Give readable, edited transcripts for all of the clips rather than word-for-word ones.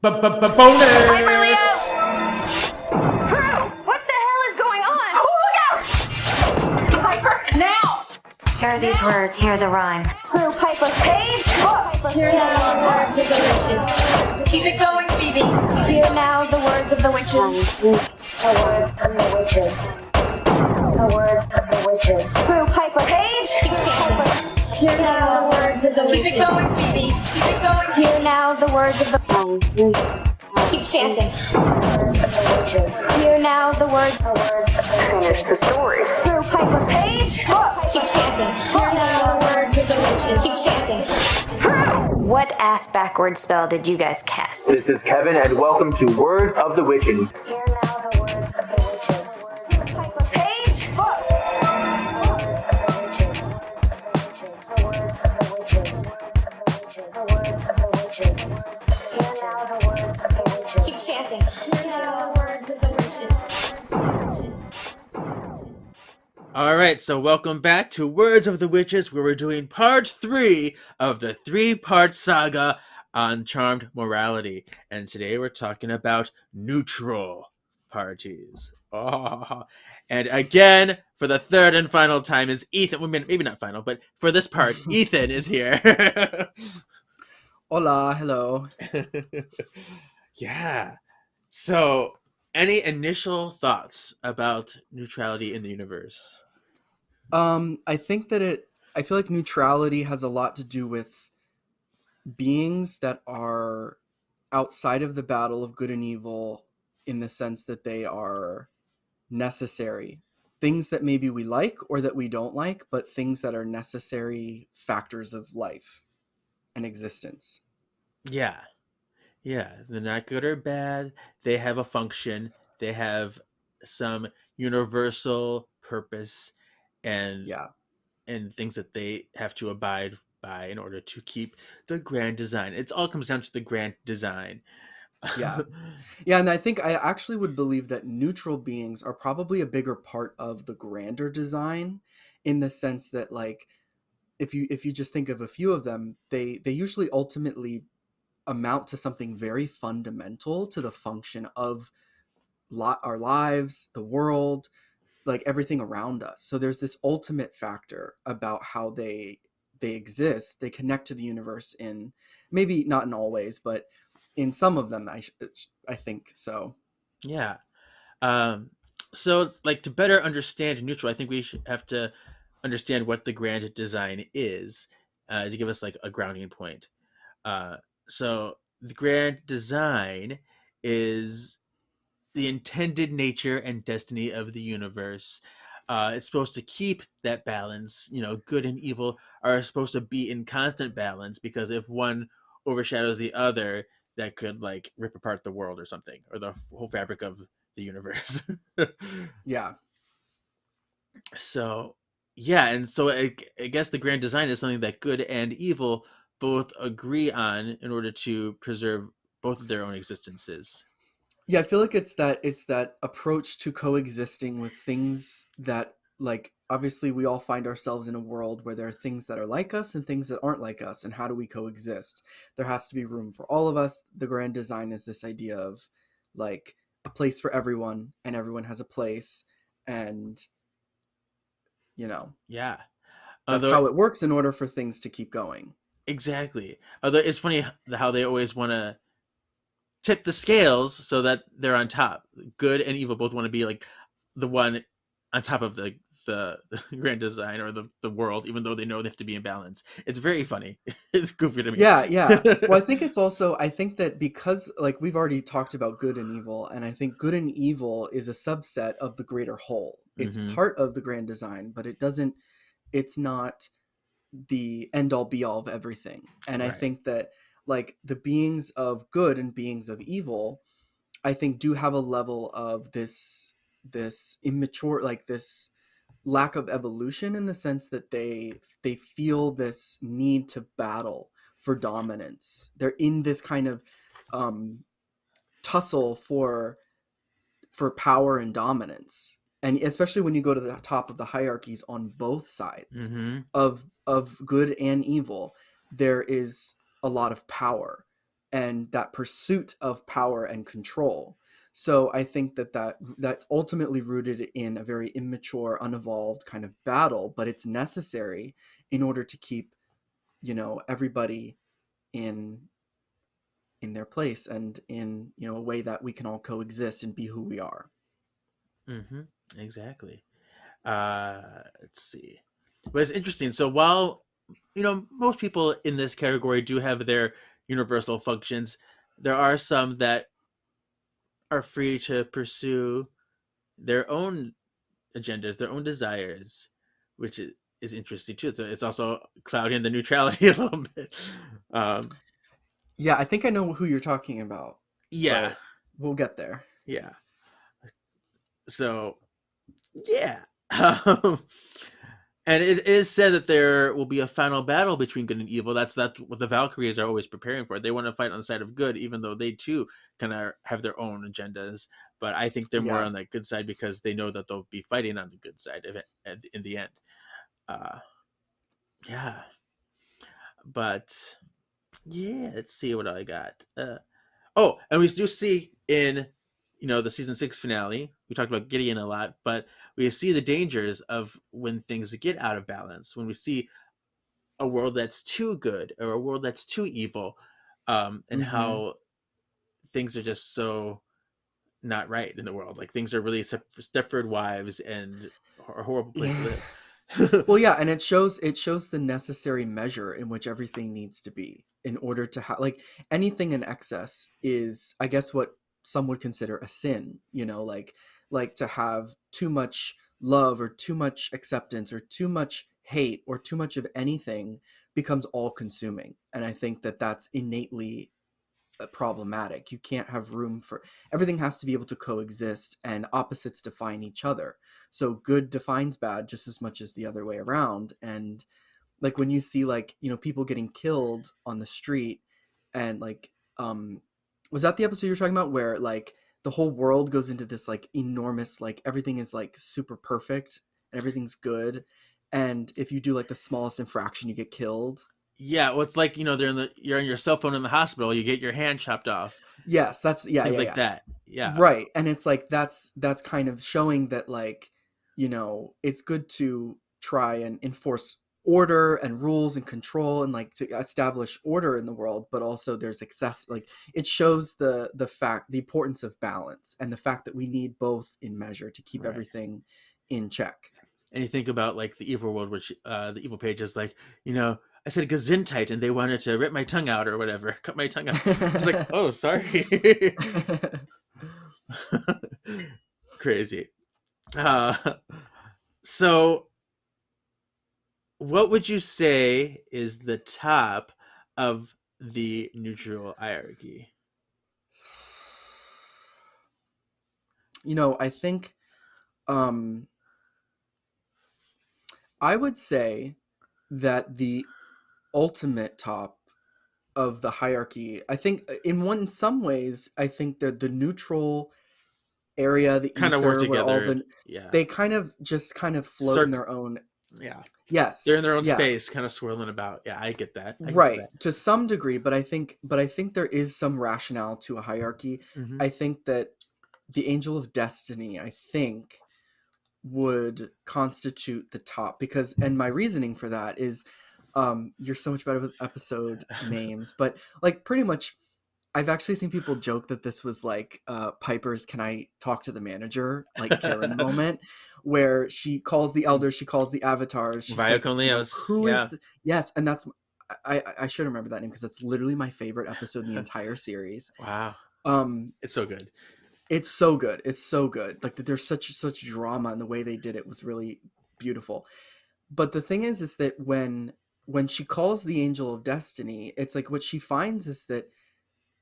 Bonus! Crew, what the hell is going on? Oh, look out! Piper, now! Here are these words. Hear the rhyme. Crew, Piper, Page, look! Hear now the words of the witches. Keep it going, Phoebe. Hear now the words of the witches. The words of the witches. The words of the witches. Crew, Piper, Page, Hear now the words of the keep it witches. going, Phoebe. Keep it going. Hear now the words of the Keep chanting. Words of the witches. Hear now the words. The words of the finish the story. Crew, Piper, Page, look! Keep chanting. Hear now the words of the witches. Keep chanting. What ass backward spell did you guys cast? This is Kevin, and welcome to Words of the Witches. Hear now the words of the witches. Piper, Page, look! The words of the witches. The words of the witches. The words of the witches. Hear now the words of the witches. Keep chanting. Hear now the words of the witches. All right, so welcome back to Words of the Witches, where we're doing part 3 of the 3-part saga on charmed morality. And today we're talking about neutral parties. Oh. And again, for the third and final time, is Ethan. Well, maybe not final, but for this part, Ethan is here. Hola, hello. Yeah. So, any initial thoughts about neutrality in the universe? I think that I feel like neutrality has a lot to do with beings that are outside of the battle of good and evil, in the sense that they are necessary. Things that maybe we like or that we don't like, but things that are necessary factors of life and existence. Yeah. Yeah. They're not good or bad. They have a function. They have some universal purpose and Yeah. and things that they have to abide by in order to keep the grand design. It all comes down to the grand design. Yeah. Yeah, and I think I actually would believe that neutral beings are probably a bigger part of the grander design, in the sense that, like, if you just think of a few of them, they usually ultimately amount to something very fundamental to the function of our lives, the world, like everything around us. So there's this ultimate factor about how they exist. They connect to the universe in, maybe not in all ways, but in some of them, I think so. Yeah. So, like, to better understand neutral, I think we have to understand what the grand design is, to give us like a grounding point. So the grand design is the intended nature and destiny of the universe. It's supposed to keep that balance. Good and evil are supposed to be in constant balance, because if one overshadows the other, that could like rip apart the world or something, or the whole fabric of the universe. Yeah. So, yeah, and so I guess the grand design is something that good and evil both agree on in order to preserve both of their own existences. Yeah, I feel like it's that approach to coexisting with things that, like, obviously we all find ourselves in a world where there are things that are like us and things that aren't like us, and how do we coexist? There has to be room for all of us. The grand design is this idea of, like, a place for everyone, and everyone has a place, and Yeah. that's how it works in order for things to keep going. Exactly. Although it's funny how they always want to tip the scales so that they're on top. Good and evil both want to be like the one on top of the grand design or the world, even though they know they have to be in balance. It's very funny. It's goofy to me. Yeah. Well, I think that because, like, we've already talked about good and evil, and I think good and evil is a subset of the greater whole. It's part of the grand design, but it's not the end all be all of everything. And Right. I think that, like, the beings of good and beings of evil, I think, do have a level of this immature, like, this lack of evolution, in the sense that they feel this need to battle for dominance. They're in this kind of tussle for power and dominance. And especially when you go to the top of the hierarchies on both sides of good and evil, there is a lot of power. and that pursuit of power and control. So I think that's ultimately rooted in a very immature, unevolved kind of battle, but it's necessary in order to keep, everybody in their place, and in, a way that we can all coexist and be who we are. Mm-hmm. Exactly. Let's see. But it's interesting. So while most people in this category do have their universal functions, there are some that are free to pursue their own agendas, their own desires, which is interesting too. So it's also clouding the neutrality a little bit. Um, Yeah, I think I know who you're talking about, yeah, but we'll get there. yeah. So yeah. And it is said that there will be a final battle between good and evil. That's what the Valkyries are always preparing for. They want to fight on the side of good, even though they too kind of have their own agendas. But I think they're more Yeah. on the good side because they know that they'll be fighting on the good side of it in the end. Uh, yeah, but yeah, let's see what I got. Oh, and we do see in the season 6 finale. We talked about Gideon a lot, but we see the dangers of when things get out of balance. When we see a world that's too good or a world that's too evil, and Mm-hmm. how things are just so not right in the world. Like things are really Stepford wives and a horrible place to Yeah. live. Well, yeah, and it shows the necessary measure in which everything needs to be in order to have, like, anything in excess is, I guess, what some would consider a sin. Like to have too much love or too much acceptance or too much hate or too much of anything becomes all consuming. And I think that that's innately problematic. You can't have room for everything, has to be able to coexist, and opposites define each other. So good defines bad just as much as the other way around. And like when you see, like, people getting killed on the street, and like, was that the episode you're talking about where like the whole world goes into this like enormous, like everything is like super perfect and everything's good, and if you do like the smallest infraction you get killed? Yeah, well, it's like you're on your cell phone in the hospital, you get your hand chopped off, Yes, that's, yeah, things yeah, like yeah. that. Yeah, Right. And it's like that's kind of showing that, like, it's good to try and enforce order and rules and control, and like to establish order in the world, but also there's excess, like it shows the importance of balance, and the fact that we need both in measure to keep right. everything in check. And you think about like the evil world, which the evil page is like, I said gesundheit and they wanted to rip my tongue out or whatever, cut my tongue out. I was like, oh, sorry. Crazy. Uh, so, what would you say is the top of the neutral hierarchy? I think, um I would say that the ultimate top of the hierarchy, I think, in some ways, I think that the neutral area, the Kind of work ether, where all together. the Yeah. they kind of just kind of float in their own. Yeah. Yes. They're in their own Yeah. space, kind of swirling about. Yeah, I get that. I can see Right. that. To some degree, but I think there is some rationale to a hierarchy. Hmm. I think that the Angel of Destiny, I think, would constitute the top, because, and my reasoning for that is, you're so much better with episode names, but like pretty much I've actually seen people joke that this was like Piper's "Can I talk to the manager?" like Karen moment, where she calls the elders, she calls the avatars, she's Via like, con Leos. who is Yeah. yes, and that's, I should remember that name because that's literally my favorite episode in the entire series. Wow. Um, It's so good. it's so good, it's so good. Like there's such drama, and the way they did it was really beautiful. But the thing is that when she calls the Angel of Destiny, it's like what she finds is that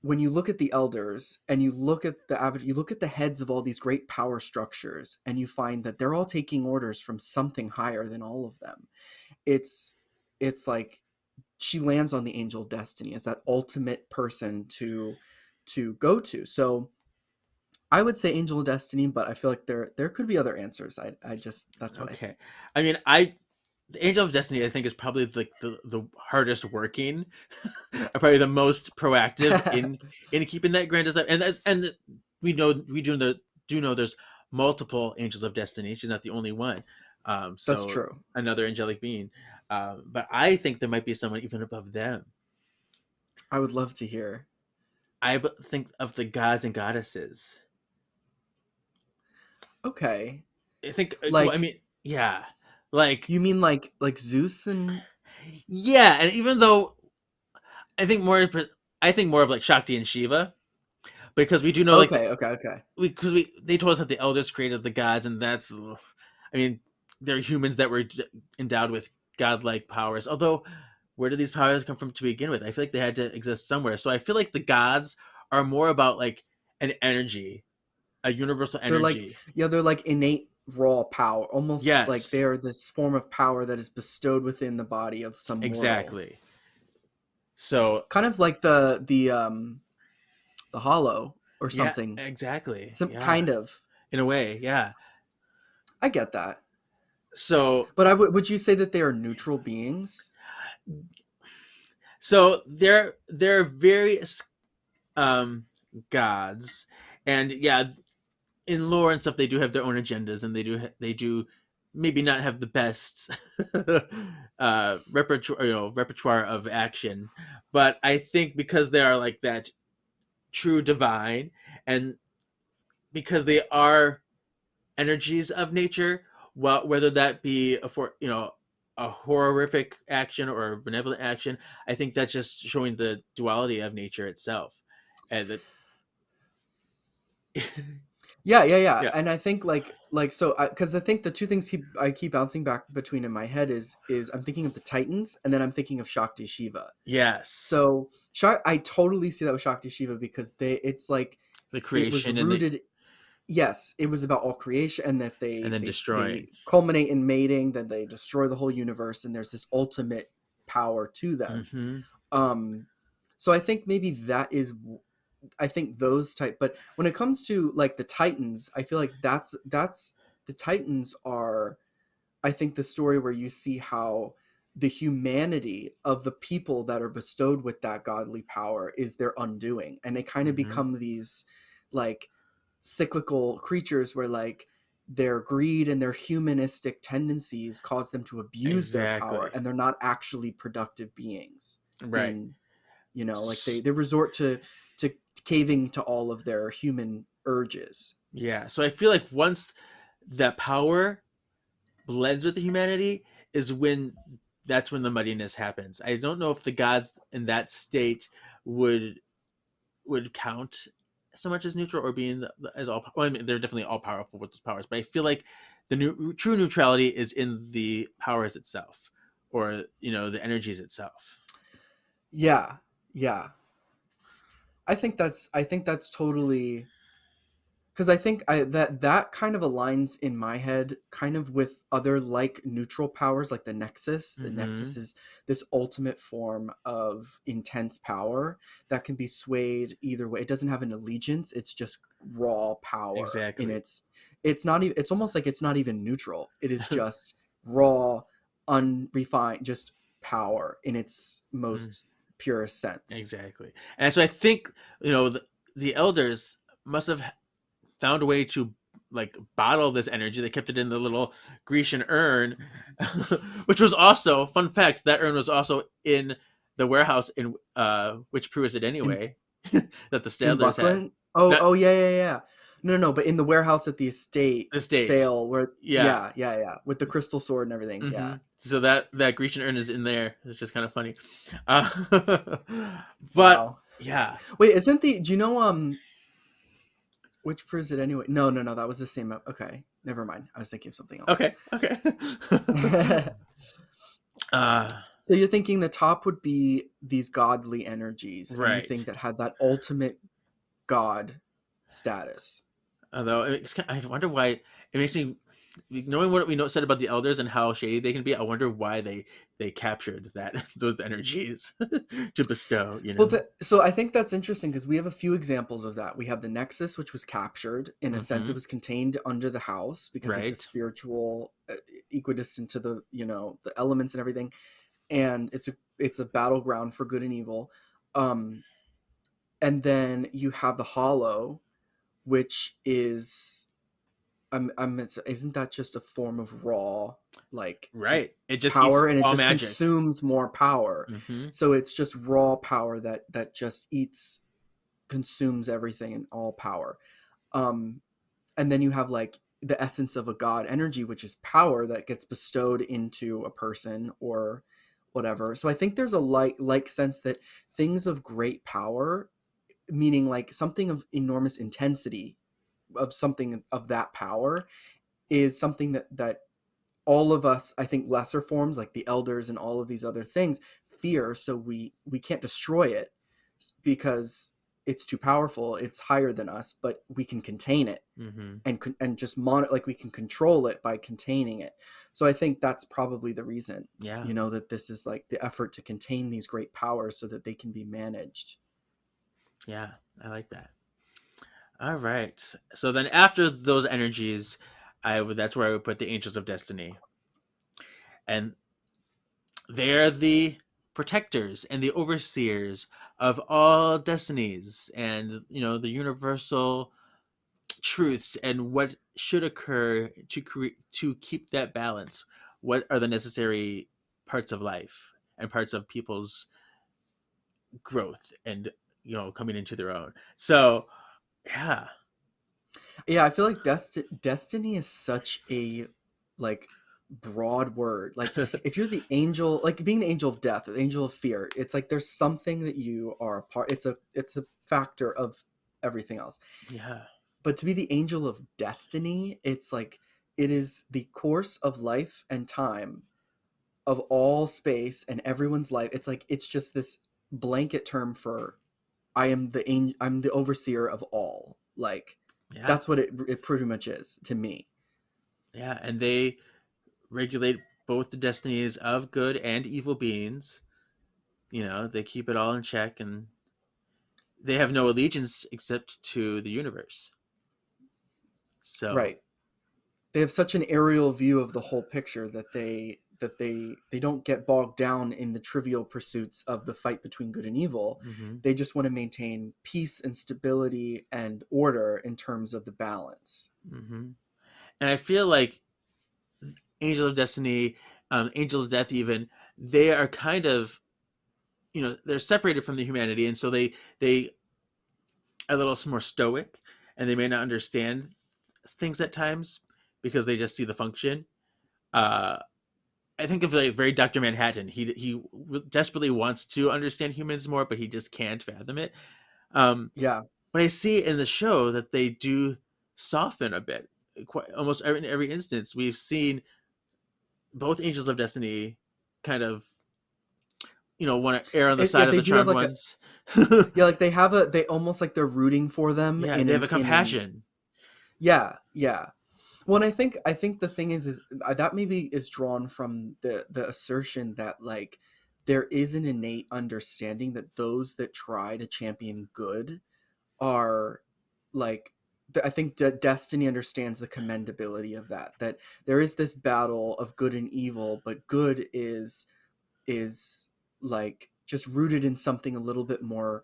when you look at the elders and you look at you look at the heads of all these great power structures, and you find that they're all taking orders from something higher than all of them. It's like she lands on the Angel of Destiny as that ultimate person to go to. So I would say Angel of Destiny, but I feel like there could be other answers. I just, that's what I Okay. think. I mean, I the Angel of Destiny, I think, is probably like the hardest working, probably the most proactive in keeping that grand design. And we do know there's multiple Angels of Destiny. She's not the only one. That's So true. another angelic being. But I think there might be someone even above them. I would love to hear. Think of the gods and goddesses. Okay. I think. Well, I Like mean, yeah, like you mean like Zeus and yeah, and even though I think more, I think more of like Shakti and Shiva, because we do know like okay. we they told us that the elders created the gods, and that's, I mean, they're humans that were endowed with godlike powers. Although, where did these powers come from to begin with? I feel like they had to exist somewhere. So I feel like the gods are more about like an energy, a universal They're like, energy. yeah, they're like innate raw power, almost like Yes, they're this form of power that is bestowed within the body of some mortal. exactly. So Kind of like the hollow or yeah, something. exactly. Some Yeah, kind of. in a way, yeah. I get that. So But would you say that they are neutral beings? there are various gods, and yeah, in lore and stuff, they do have their own agendas, and they do maybe not have the best repertoire of action, but I think because they are like that true divine, and because they are energies of nature, well, whether that be a horrific action or a benevolent action, I think that's just showing the duality of nature itself, and that Yeah. yeah, And I think like so because I think the two things I keep bouncing back between in my head is I'm thinking of the Titans and then I'm thinking of Shakti Shiva. yes, So I totally see that with Shakti Shiva because it's like the it was creation rooted. Yes, it was about all creation, and if and then they destroying. culminate in mating, then they destroy the whole universe, and there's this ultimate power to them. Hmm. Um, so I think maybe that is, I think those type. But when it comes to like the Titans, I feel like that's the Titans are, I think, the story where you see how the humanity of the people that are bestowed with that godly power is their undoing, and they kind of Hmm. become these like cyclical creatures where like their greed and their humanistic tendencies cause them to abuse their power, Exactly. and they're not actually productive beings. Right. In like they resort to caving to all of their human urges. Yeah. So I feel like once that power blends with the humanity is when that's when the muddiness happens. I don't know if the gods in that state would count so much as neutral or being as all. Well, I mean, they're definitely all powerful with those powers, but I feel like the true neutrality is in the powers itself, or the energies itself. Yeah, yeah. I think that's totally, because I think that kind of aligns in my head kind of with other like neutral powers like the Nexus. The Mm-hmm. Nexus is this ultimate form of intense power that can be swayed either way. It doesn't have an allegiance, it's just raw power in Exactly. it's not even, it's almost like it's not even neutral. It is just raw, unrefined, just power in its Mm, most purest sense. exactly. And so I think the elders must have found a way to like bottle this energy. They kept it in the little Grecian urn, which was also, fun fact, that urn was also in the warehouse in which Prue is it In anyway, that the In Stadlers had. Buckland? Not Yeah. No, but in the warehouse at the estate the stage. sale where Yeah. yeah, with the crystal sword and everything. Hmm. Yeah. So that Grecian urn is in there. It's just kind of funny. Uh, but Wow. yeah. Wait, isn't the do you know which proves it anyway? No, that was the same. Okay. Never mind. I was thinking of something else. Okay. Okay. uh, So you're thinking the top would be these godly energies, anything right. that had that ultimate god status. Although I wonder why it makes me. knowing what we know said about the elders and how shady they can be, I wonder why they captured that those energies to bestow. You Well, know. so I think that's interesting because we have a few examples of that. We have the Nexus, which was captured. In a sense, it Hmm. was contained under the house because it's a Right. spiritual, equidistant to the the elements and everything, and it's a battleground for good and evil. Um, and then you have the Hollow, which is isn't that just a form of raw like Right. It just eats power, and it all just magic. consumes more power. Hmm. So it's just raw power that just consumes everything and all power. um and then you have like the essence of a god energy, which is power that gets bestowed into a person or whatever. So I think there's a like sense that things of great power, meaning like something of enormous intensity, of something of that power, is something that all of us, I think lesser forms like the elders and all of these other things, fear. So we can't destroy it because it's too powerful, it's higher than us, but we can contain it Hmm. and just monitor, like we can control it by containing it. So I think that's probably the reason, Yeah. that this is like the effort to contain these great powers so that they can be managed. Yeah. I like that. All right. So then after those energies, that's where I would put the Angels of Destiny, and they're the protectors and the overseers of all destinies, and the universal truths and what should occur to keep that balance. What are the necessary parts of life and parts of people's growth and coming into their own. So yeah. Yeah, I feel like destiny is such a like broad word. Like if you're the angel, like being the angel of death, the angel of fear, it's like there's something that you are a part. It's a factor of everything else. Yeah. But to be the angel of destiny, it's like it is the course of life and time of all space and everyone's life. It's like it's just this blanket term for I'm the overseer of all. Like Yeah. that's what it pretty much is to me. Yeah. And they regulate both the destinies of good and evil beings. They keep it all in check, and they have no allegiance except to the universe. So Right. They have such an aerial view of the whole picture that they don't get bogged down in the trivial pursuits of the fight between good and evil. mhm. They just want to maintain peace and stability and order in terms of the balance. Mhm. And I feel like Angel of Destiny, Angel of Death, even they are kind of they're separated from the humanity, and so they are a little more stoic, and they may not understand things at times because they just see the function. Uh, I think of like very Dr. Manhattan. He desperately wants to understand humans more, but he just can't fathom it. Um, Yeah. but I see in the show that they do soften a bit. Quite, almost in every instance, we've seen both Angels of Destiny kind of want to err on the Yeah, side of they the do have charmed like a ones. yeah, like they almost like they're rooting for them Yeah, in they have a in an compassion. yeah, yeah. Well, and I think the thing is that maybe is drawn from the assertion that like there is an innate understanding that those that try to champion good are like I think Destiny understands the commendability of that there is this battle of good and evil, but good is like just rooted in something a little bit more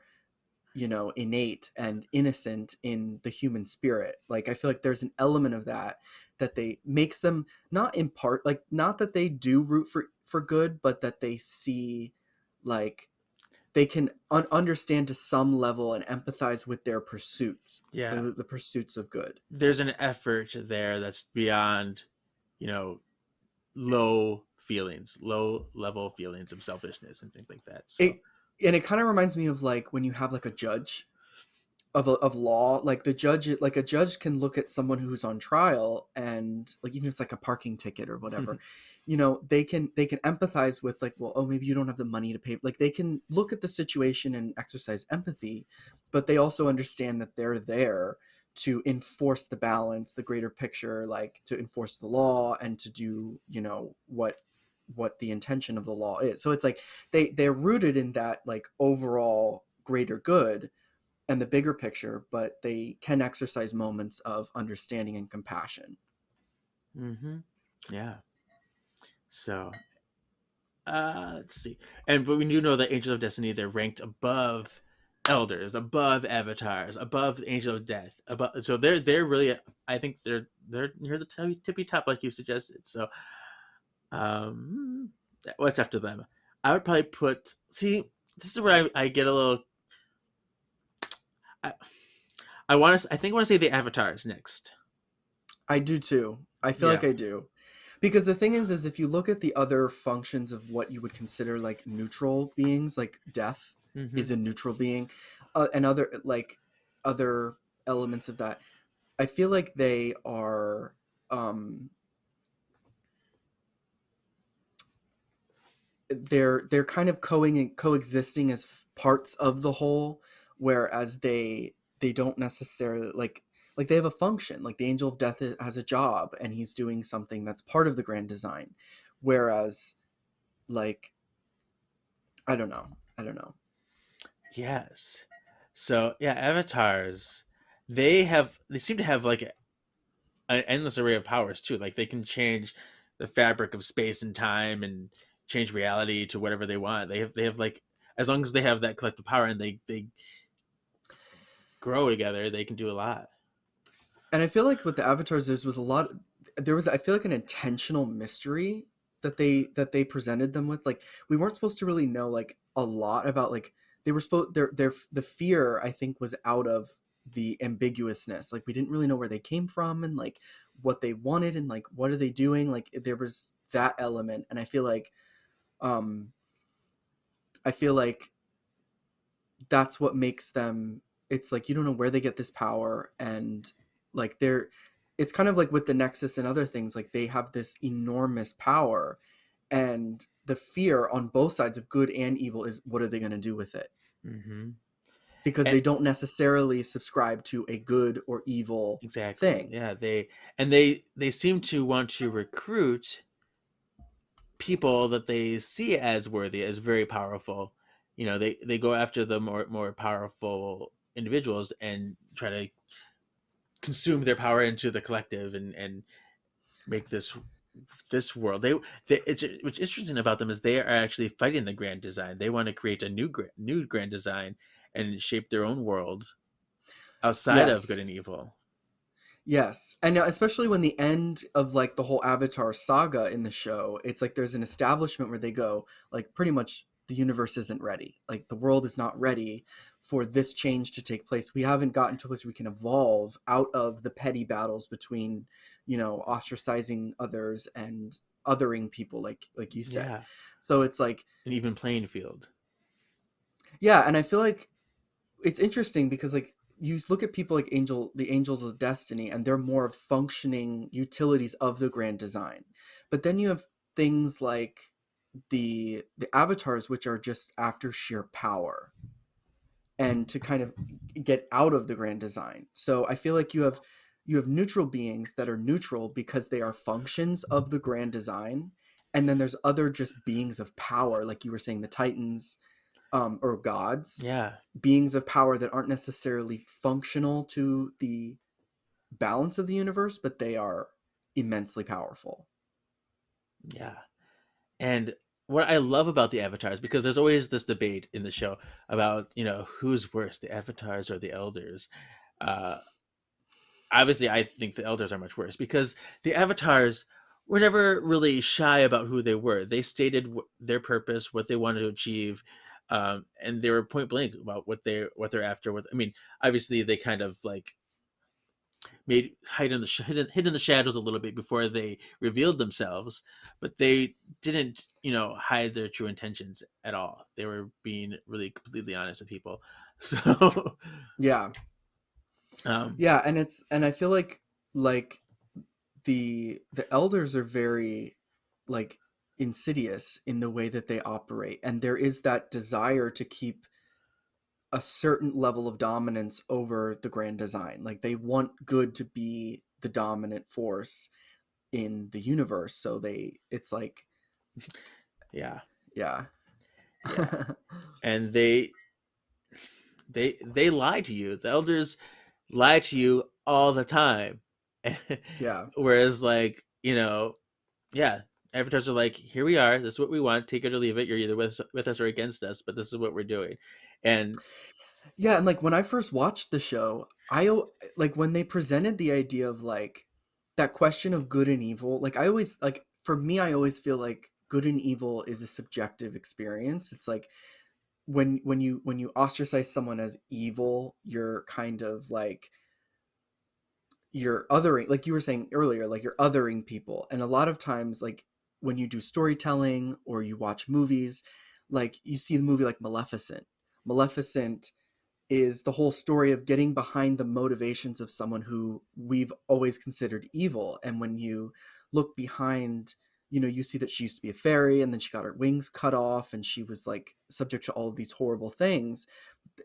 innate and innocent in the human spirit. Like I feel like there's an element of that they makes them not in part, like not that they do root for good, but that they see like they can understand to some level and empathize with their pursuits, Yeah, the pursuits of good. there's an effort there that's beyond, you know, low level feelings of selfishness and things like that. So, It and it kind of reminds me of like when you have like a judge of law, like the judge, like a judge can look at someone who's on trial, and like even if it's like a parking ticket or whatever, they can empathize with like, well, oh, maybe you don't have the money to pay. Like they can look at the situation and exercise empathy, but they also understand that they're there to enforce the balance, the greater picture, like to enforce the law and to do, you know, what the intention of the law is. So it's like they're rooted in that like overall greater good and the bigger picture, but they can exercise moments of understanding and compassion. Mm-hmm. Yeah. So let's see. But we do know that Angel of Destiny, they're ranked above elders, above avatars, above the Angel of Death, above. So they're really, I think they're near the tippy top, like you suggested. So um, what's after them? I would probably put. See, this is where I get a little. I, I want to. I think I want to say the avatars next. I do too. I feel Yeah. like I do. Because the thing is if you look at the other functions of what you would consider like neutral beings, like death Mm-hmm. is a neutral being, and other elements of that, I feel like they are um they're kind of coexisting as parts of the whole, whereas they don't necessarily like they have a function. Like the Angel of Death has a job and he's doing something that's part of the grand design, whereas like I don't know. Yes. So yeah, avatars. They seem to have like an endless array of powers too. Like they can change the fabric of space and time and change reality to whatever they want. They have like, as long as they have that collective power and they grow together, they can do a lot. And I feel like with the avatars there was I feel like an intentional mystery that they presented them with. Like we weren't supposed to really know like a lot about like they were supposed their the fear I think was out of the ambiguousness. Like we didn't really know where they came from and like what they wanted and like what are they doing. Like there was that element, and um I feel like that's what makes them. It's like you don't know where they get this power, and like they're it's kind of like with the Nexus and other things, like they have this enormous power, and the fear on both sides of good and evil is what are they going to do with it, Mm-hmm. because And they don't necessarily subscribe to a good or evil exactly, thing. yeah, they seem to want to recruit people that they see as worthy, as very powerful. You know, they go after the more powerful individuals and try to consume their power into the collective and make this world. They it's what's interesting about them is they are actually fighting the grand design. They want to create a new grand design and shape their own world outside of good Yes. and evil. Yes. And now, especially when the end of like the whole Avatar saga in the show, it's like there's an establishment where they go, like, pretty much the universe isn't ready. Like, the world is not ready for this change to take place. We haven't gotten to a place we can evolve out of the petty battles between, you know, ostracizing others and othering people, like you said. Yeah, So it's like, an even playing field. yeah. And I feel like it's interesting because like you look at people like the Angels of Destiny, and they're more of functioning utilities of the grand design. But then you have things like the avatars, which are just after sheer power and to kind of get out of the grand design. So I feel like you have neutral beings that are neutral because they are functions of the grand design, and then there's other just beings of power, like you were saying, the Titans, or gods, Yeah, beings of power that aren't necessarily functional to the balance of the universe, but they are immensely powerful. yeah. And what I love about the avatars, because there's always this debate in the show about, you know, who's worse, the avatars or the elders. Uh, Obviously, I think the elders are much worse because the avatars were never really shy about who they were. They stated their purpose, what they wanted to achieve, and they were point blank about what they're after. I mean, obviously, they kind of like made hid in the shadows a little bit before they revealed themselves, but they didn't, you know, hide their true intentions at all. They were being really completely honest with people. So, Yeah. um, Yeah, and I feel like the elders are very like insidious in the way that they operate, and there is that desire to keep a certain level of dominance over the grand design. Like they want good to be the dominant force in the universe. So it's like, Yeah. yeah. Yeah. And they lie to you. The elders lie to you all the time. Yeah. Whereas like, yeah, avatars are like, here we are, this is what we want, take it or leave it. You're either with us or against us, but this is what we're doing. And Yeah, and like when I first watched the show, like when they presented the idea of like that question of good and evil, like I always like for me I always feel like good and evil is a subjective experience. It's like when you ostracize someone as evil, you're kind of like you're othering, like you were saying earlier, like you're othering people. And a lot of times like when you do storytelling or you watch movies, like you see the movie like Maleficent is the whole story of getting behind the motivations of someone who we've always considered evil. And when you look behind, you see that she used to be a fairy and then she got her wings cut off and she was like subject to all of these horrible things.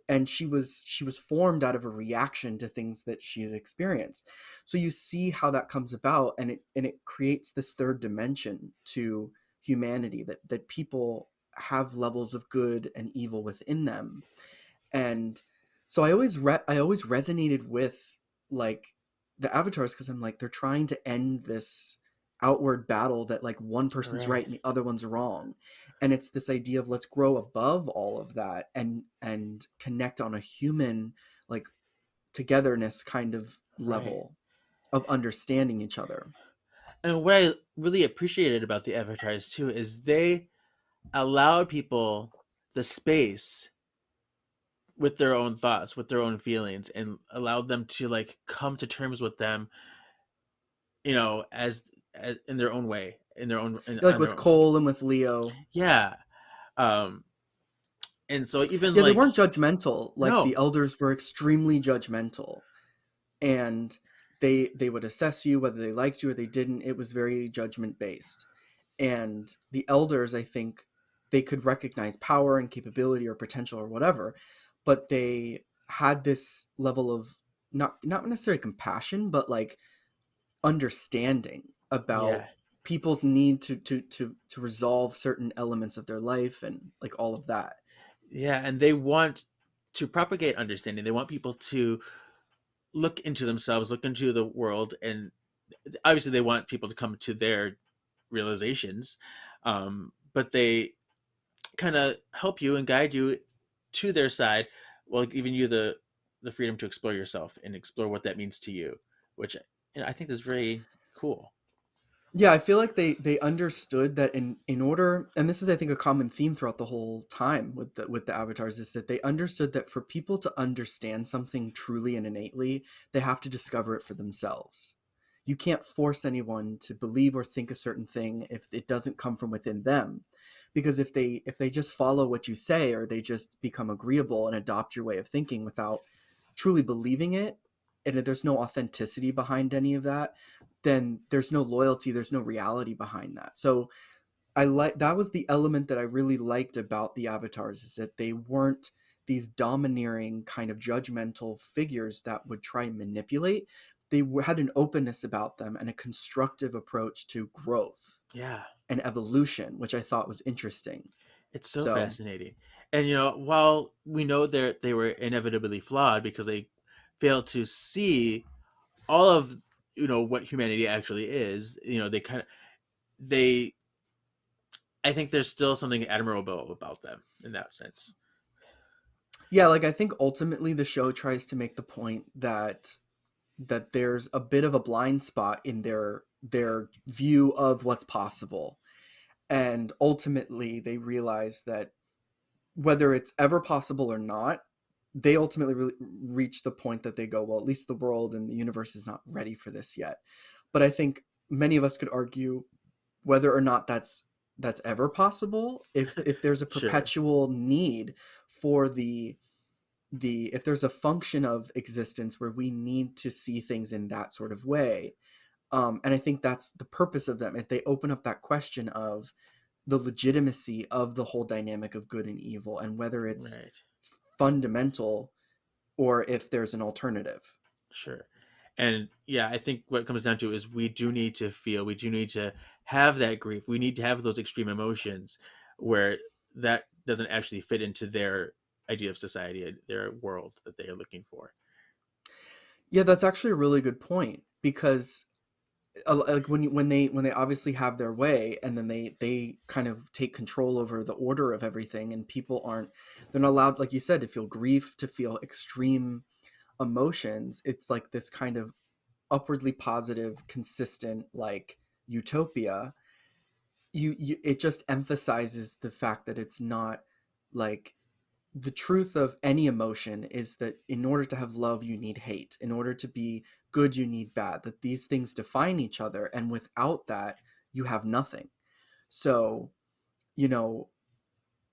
And she was formed out of a reaction to things that she's experienced. So you see how that comes about, and it creates this third dimension to humanity, that people have levels of good and evil within them. And so I always resonated with like the avatars because I'm like they're trying to end this outward battle that like one person's right right, and the other one's wrong. And it's this idea of let's grow above all of that and connect on a human like togetherness kind of right. level of understanding each other. And what I really appreciated about the avatars too is they allowed people the space with their own thoughts, with their own feelings, and allowed them to like come to terms with them, as in their own way, Like on with their own. Cole and with Leo. Yeah. Um, and so even Yeah, they like, weren't judgmental. Like the no, elders were extremely judgmental. And they would assess you whether they liked you or they didn't. It was very judgment based. And the elders, I think, they could recognize power and capability or potential or whatever, but they had this level of not necessarily compassion, but like understanding about yeah, people's need to resolve certain elements of their life and like all of that. yeah, and they want to propagate understanding. They want people to look into themselves, look into the world, and obviously they want people to come to their realizations. But they kind of help you and guide you to their side, while giving you the freedom to explore yourself and explore what that means to you, which I think is very cool. Yeah, I feel like they understood that in order, and this is I think a common theme throughout the whole time with the avatars, is that they understood that for people to understand something truly and innately, they have to discover it for themselves. You can't force anyone to believe or think a certain thing if it doesn't come from within them. Because if they just follow what you say or they just become agreeable and adopt your way of thinking without truly believing it, and there's no authenticity behind any of that, then there's no loyalty, there's no reality behind that. So I like that was the element that I really liked about the avatars, is that they weren't these domineering kind of judgmental figures that would try and manipulate. They had an openness about them and a constructive approach to growth Yeah, and evolution, which I thought was interesting. it's so So fascinating. And while we know they were inevitably flawed because they failed to see all of what humanity actually is, they kind of they I think there's still something admirable about them in that sense. yeah, like I think ultimately the show tries to make the point that there's a bit of a blind spot in their view of what's possible. And ultimately they realize that whether it's ever possible or not, they ultimately reach the point that they go, well, at least the world and the universe is not ready for this yet. But I think many of us could argue whether or not that's ever possible, if there's a Sure. perpetual need for the if there's a function of existence where we need to see things in that sort of way. And I think that's the purpose of them, is they open up that question of the legitimacy of the whole dynamic of good and evil, and whether it's Right. fundamental or if there's an alternative. Sure. And yeah, I think what it comes down to is we do need to feel, we do need to have that grief. We need to have those extreme emotions where that doesn't actually fit into their idea of society, their world that they are looking for. Yeah, that's actually a really good point because like when they obviously have their way and then they kind of take control over the order of everything and people aren't they're not allowed, like you said, to feel grief, to feel extreme emotions. It's like this kind of upwardly positive, consistent like utopia. You it just emphasizes the fact that it's not like the truth of any emotion is that in order to have love you need hate, in order to be good you need bad, that these things define each other, and without that you have nothing. So you know,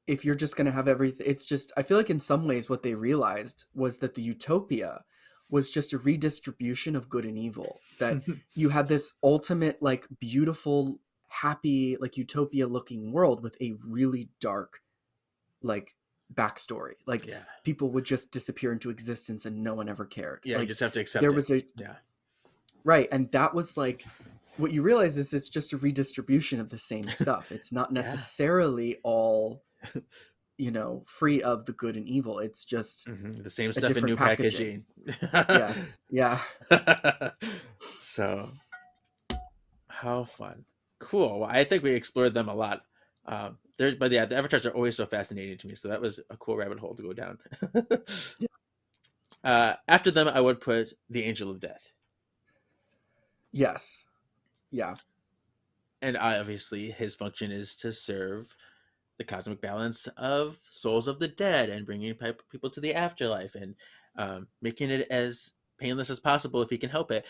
if you're just going to have everything, it's just, I feel like in some ways what they realized was that the utopia was just a redistribution of good and evil, that you had this ultimate like beautiful happy like utopia looking world with a really dark like backstory. Like Yeah. people would just disappear into existence and no one ever cared. Yeah, Like you just have to accept there it. was a Yeah. right, and that was like what you realize is it's just a redistribution of the same stuff. It's not Yeah. necessarily all free of the good and evil. It's just The same a stuff in different new packaging. packaging. Yes. Yeah. So, how fun. Cool. Well, I think we explored them a lot. But yeah, the avatars are always so fascinating to me. So that was a cool rabbit hole to go down. Yeah. After them, I would put the Angel of Death. Yes. Yeah. And obviously, his function is to serve the cosmic balance of souls of the dead and bringing people to the afterlife and making it as painless as possible if he can help it.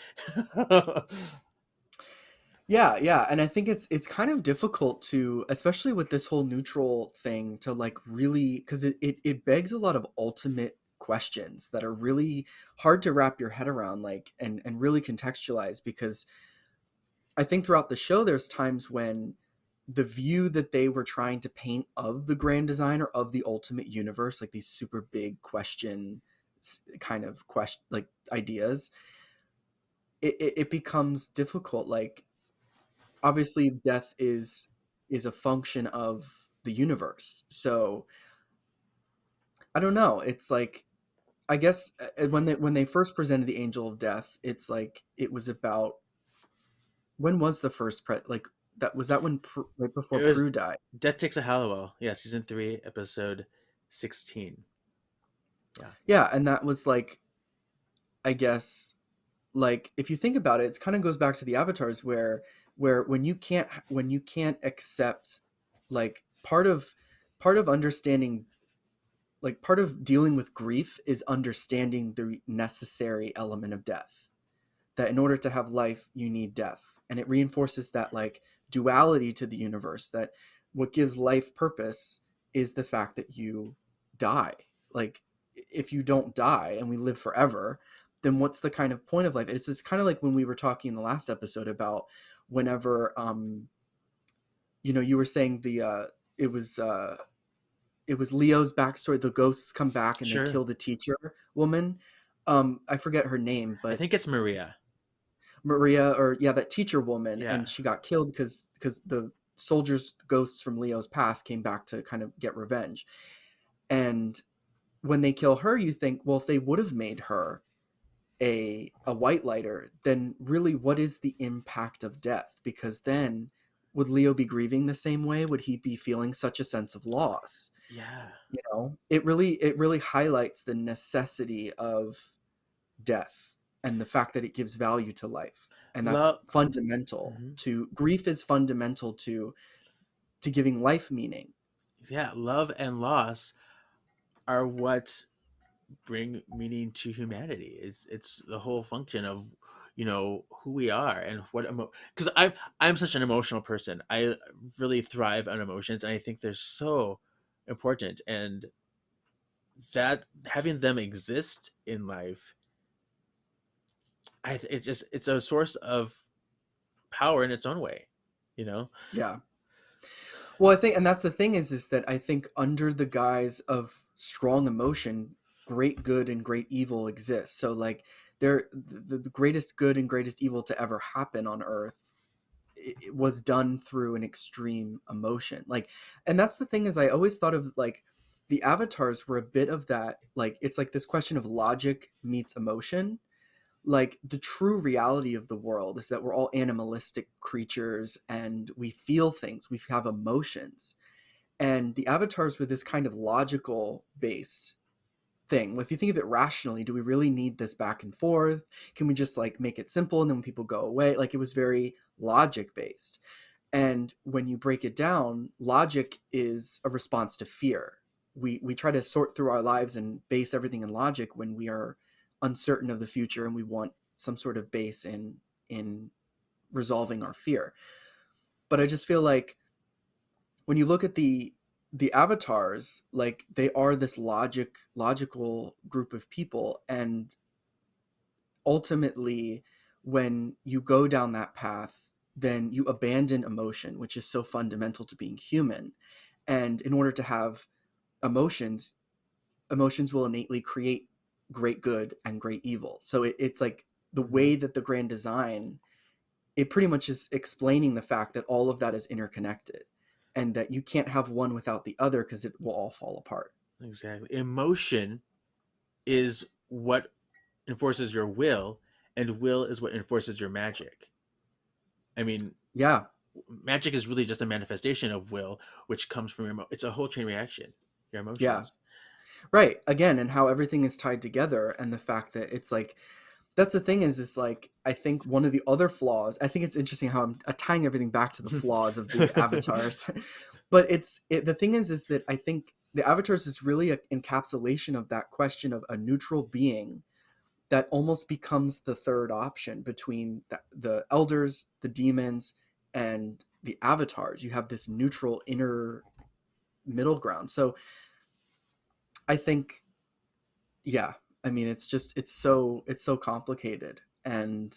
Yeah, and I think it's kind of difficult to, especially with this whole neutral thing, to like really, because it begs a lot of ultimate questions that are really hard to wrap your head around, like and really contextualize, because I think throughout the show there's times when the view that they were trying to paint of the grand designer of the ultimate universe, like these super big question kind of question like ideas, it becomes difficult. Like obviously death is a function of the universe. So I don't know. It's like I guess when they first presented the Angel of Death, it's like it was about when was the first like that was that when right before It was Prue died. Death Takes a Halliwell. Yeah, season 3, episode 16. Yeah. Yeah, and that was like I guess like if you think about it, it kind of goes back to the avatars where when you can't accept like part of understanding like part of dealing with grief is understanding the necessary element of death, that in order to have life you need death, and it reinforces that like duality to the universe, that what gives life purpose is the fact that you die. Like if you don't die and we live forever, then what's the kind of point of life? It's kind of like when we were talking in the last episode about whenever you were saying it was Leo's backstory. The ghosts come back and they Sure. kill the teacher woman. I forget her name, I but think it's Maria. Maria, or yeah, that teacher woman, Yeah. and she got killed because the soldiers ghosts from Leo's past came back to kind of get revenge. And when they kill her, you think, well, if they would have made her a white lighter, then really what is the impact of death? Because then would Leo be grieving the same way? Would he be feeling such a sense of loss? Yeah. It really highlights the necessity of death and the fact that it gives value to life, and that's Love. fundamental Mhm. to grief, is fundamental to giving life meaning. Yeah, love and loss are what bring meaning to humanity. It's the whole function of who we are and what because I'm such an emotional person. I really thrive on emotions, and I think they're so important, and that having them exist in life, it's a source of power in its own way. Yeah. Well, I think, and that's the thing is that I think under the guise of strong emotion, great good and great evil exists. So like the greatest good and greatest evil to ever happen on Earth it was done through an extreme emotion. Like, and that's the thing is I always thought of like the avatars were a bit of that. Like, it's like this question of logic meets emotion. Like the true reality of the world is that we're all animalistic creatures and we feel things, we have emotions, and the avatars were this kind of logical based thing. If you think of it rationally, do we really need this back and forth? Can we just like make it simple and then when people go away? Like it was very logic based. And when you break it down, logic is a response to fear. We try to sort through our lives and base everything in logic when we are uncertain of the future and we want some sort of base in resolving our fear. But I just feel like when you look at the avatars, like they are this logical group of people, and ultimately when you go down that path, then you abandon emotion, which is so fundamental to being human. And in order to have emotions, emotions will innately create great good and great evil. So it's like the way that the grand design, it pretty much is explaining the fact that all of that is interconnected and that you can't have one without the other because it will all fall apart. Exactly. Emotion is what enforces your will, and will is what enforces your magic. I mean, Yeah. magic is really just a manifestation of will, which comes from it's a whole chain reaction. Your Yeah. emotions. Right. Again, and how everything is tied together, and the fact that it's like that's the thing is like I think one of the other flaws, I think it's interesting how I'm tying everything back to the flaws of the avatars. But the thing is that I think the avatars is really an encapsulation of that question of a neutral being that almost becomes the third option between the elders, the demons, and the avatars. You have this neutral inner middle ground. So I think, yeah, I mean, it's so complicated, and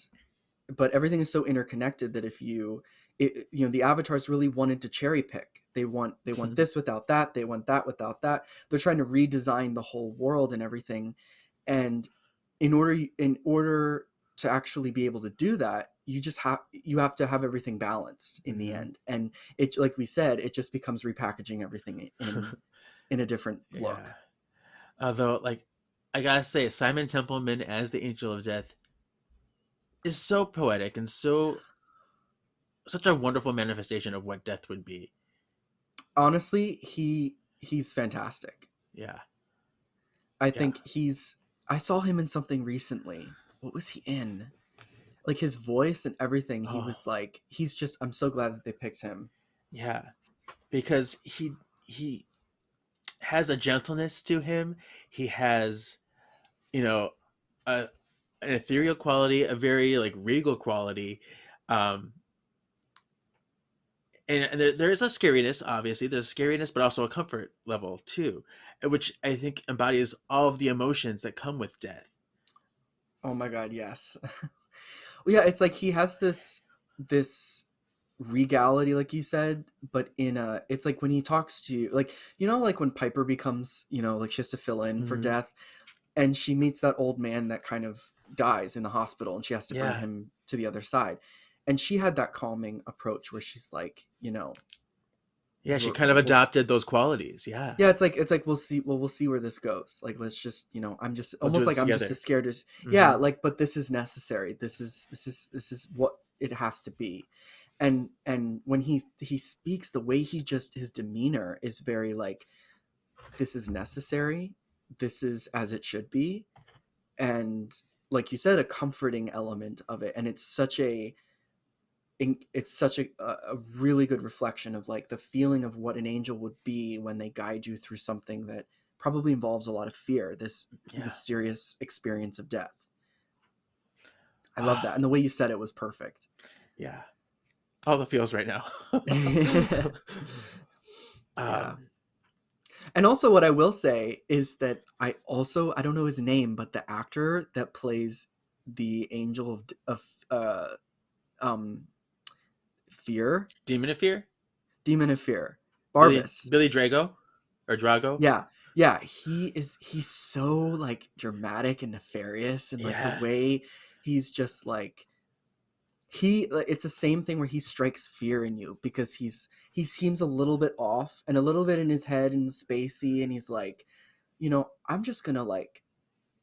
but everything is so interconnected that if the avatars really wanted to cherry pick. They want this without that. They want that without that. They're trying to redesign the whole world and everything. And in order to actually be able to do that, you have to have everything balanced in the end. And it, like we said, it just becomes repackaging everything in a different look. Yeah. Although, like, I gotta say, Simon Templeman as the Angel of Death is so poetic and such a wonderful manifestation of what death would be. Honestly, he's fantastic. Yeah. I Yeah. think I saw him in something recently. What was he in? Like his voice and everything, he Oh, was like, I'm so glad that they picked him. yeah. Because he has a gentleness to him. He has, you know, a an ethereal quality, a very like regal quality. Um and there is a scariness, obviously. There's scariness, but also a comfort level too, which I think embodies all of the emotions that come with death. Oh my god, yes. Well, yeah, it's like he has this regality, like you said, but it's like when he talks to you, like like when Piper becomes, like she has to fill in for Hmm. death, and she meets that old man that kind of dies in the hospital, and she has to bring Yeah. him to the other side, and she had that calming approach where she's like, Yeah, she we're, kind of we'll s- adopted those qualities. Yeah. yeah, it's like we'll see where this goes. Like, let's just, I'm just We'll do almost this like I'm just together. as scared as, yeah, Hmm. like, but this is necessary. This is what it has to be. And when he speaks, the way his demeanor is very like, this is necessary, this is as it should be. And like you said, a comforting element of it, and it's such a really good reflection of like the feeling of what an angel would be when they guide you through something that probably involves a lot of fear, this Yeah. mysterious experience of death. I love Ah, that, and the way you said it was perfect. yeah. All the feels right now. Yeah. um, And also what I will say is that I don't know his name, but the actor that plays the angel of um fear, Demon of Fear? demon of fear, Barbas. Billy Drago or Drago. Yeah. Yeah, he's so like dramatic and nefarious, and like the Yeah. way he's just like it's the same thing where he strikes fear in you because he seems a little bit off and a little bit in his head and spacey, and he's like, I'm just gonna like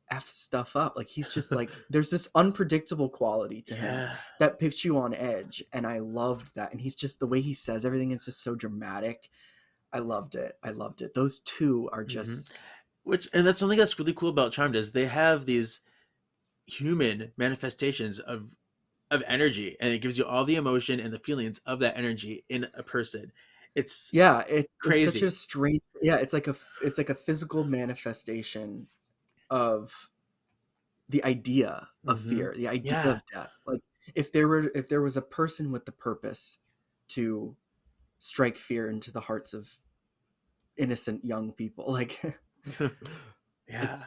F stuff up. Like he's just like there's this unpredictable quality to him Yeah. that puts you on edge, and I loved that. And he's just the way he says everything is just so dramatic. I loved it. Those two are just And that's something that's really cool about Charmed is they have these human manifestations of energy, and it gives you all the emotion and the feelings of that energy in a person. It's it's such crazy. a strange it's like a physical manifestation of the idea of fear, the idea Yeah. of death. Like if there was a person with the purpose to strike fear into the hearts of innocent young people, like Yeah. it's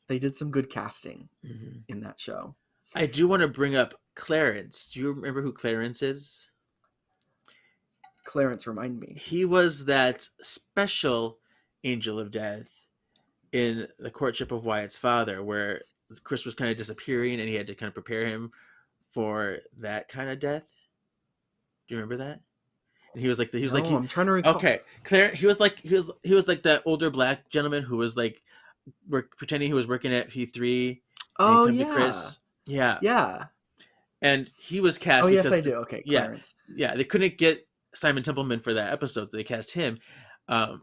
they did some good casting Mhm. in that show. I do want to bring up Clarence. Do you remember who Clarence is? Clarence, remind me. He was that special angel of death in the courtship of Wyatt's father, where Chris was kind of disappearing and he had to kind of prepare him for that kind of death. Do you remember that? And he was like I'm trying to recall. Okay, Claire. He was like that older black gentleman who was like pretending he was working at P3. Oh and he yeah, to Chris. Yeah, yeah. and he was cast. Oh yes, because I do. Okay, yeah, Clarence. yeah. They couldn't get Simon Templeman for that episode, so they cast him. And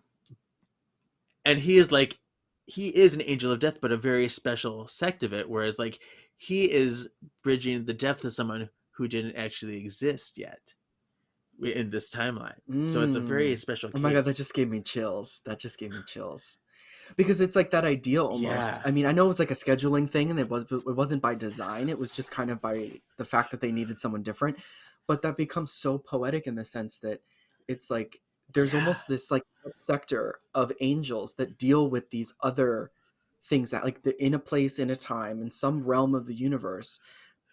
he is an angel of death, but a very special sect of it. Whereas like he is bridging the death of someone who didn't actually exist yet in this timeline. So it's a very special case. Oh my god, that just gave me chills. Because it's like that ideal almost. Yeah. I mean, I know it was like a scheduling thing, and it wasn't by design. It was just kind of by the fact that they needed someone different. But that becomes so poetic in the sense that it's like there's almost this like sector of angels that deal with these other things that like in a place, in a time, in some realm of the universe.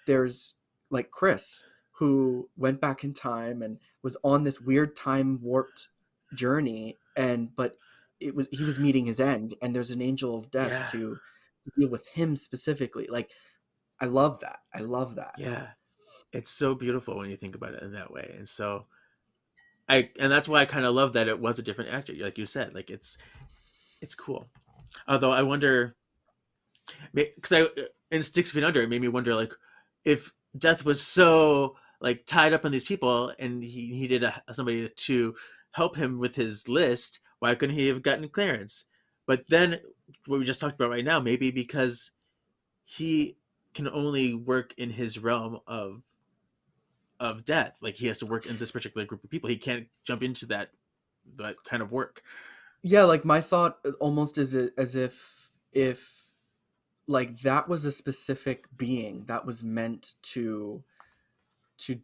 There's like Chris, who went back in time and was on this weird time warped journey, but he was meeting his end, and there's an angel of death to deal with him specifically. Like I love that. Yeah, it's so beautiful when you think about it in that way. And so and that's why I kind of love that it was a different actor, like you said. Like it's cool. Although I wonder, because in 6 Feet Under, it made me wonder like if Death was so like tied up in these people, and he needed somebody to help him with his list. Why couldn't he have gotten Clarence? But then what we just talked about right now, maybe because he can only work in his realm of death. Like he has to work in this particular group of people. He can't jump into that kind of work. Yeah, like my thought almost is as if like that was a specific being that was meant to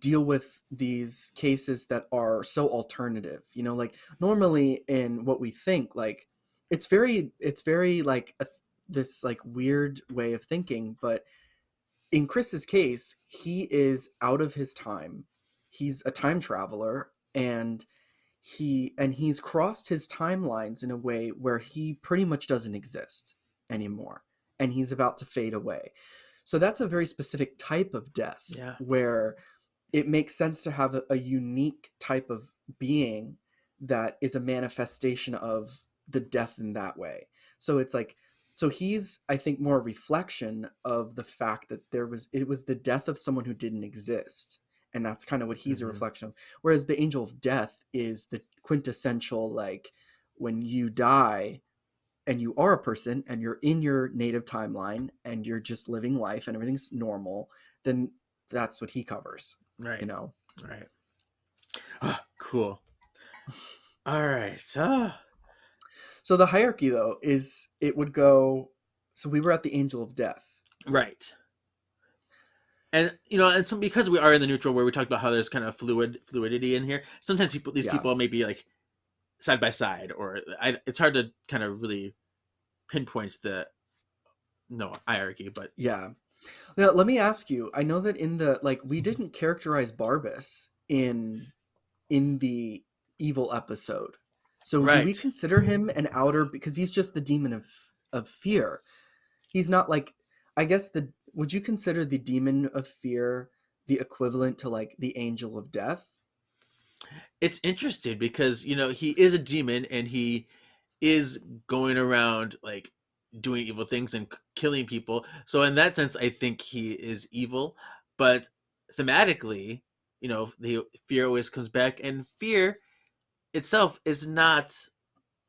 deal with these cases that are so alternative. Like normally in what we think, like it's very like this like weird way of thinking, but in Chris's case, he is out of his time. He's a time traveler, and he's crossed his timelines in a way where he pretty much doesn't exist anymore, and he's about to fade away. So that's a very specific type of death, where it makes sense to have a unique type of being that is a manifestation of the death in that way. So it's like, so he's, I think, more a reflection of the fact that it was the death of someone who didn't exist. And that's kind of what he's a reflection of. Whereas the angel of death is the quintessential, like when you die and you are a person and you're in your native timeline and you're just living life and everything's normal, then that's what he covers. Right. Right. Oh, cool. All right. So the hierarchy, though, is it would go. So we were at the angel of death. Right. And and because we are in the neutral, where we talked about how there's kind of fluidity in here. Sometimes these people may be like side by side, or it's hard to kind of really pinpoint the hierarchy. But yeah. Now let me ask you. I know that in the we didn't characterize Barbas in the evil episode. So do we Right. consider him an outer, because he's just the demon of fear? He's not like, I guess would you consider the demon of fear the equivalent to like the angel of death? It's interesting because, he is a demon and he is going around like doing evil things and killing people. So in that sense, I think he is evil. But thematically, the fear always comes back, and fear itself is not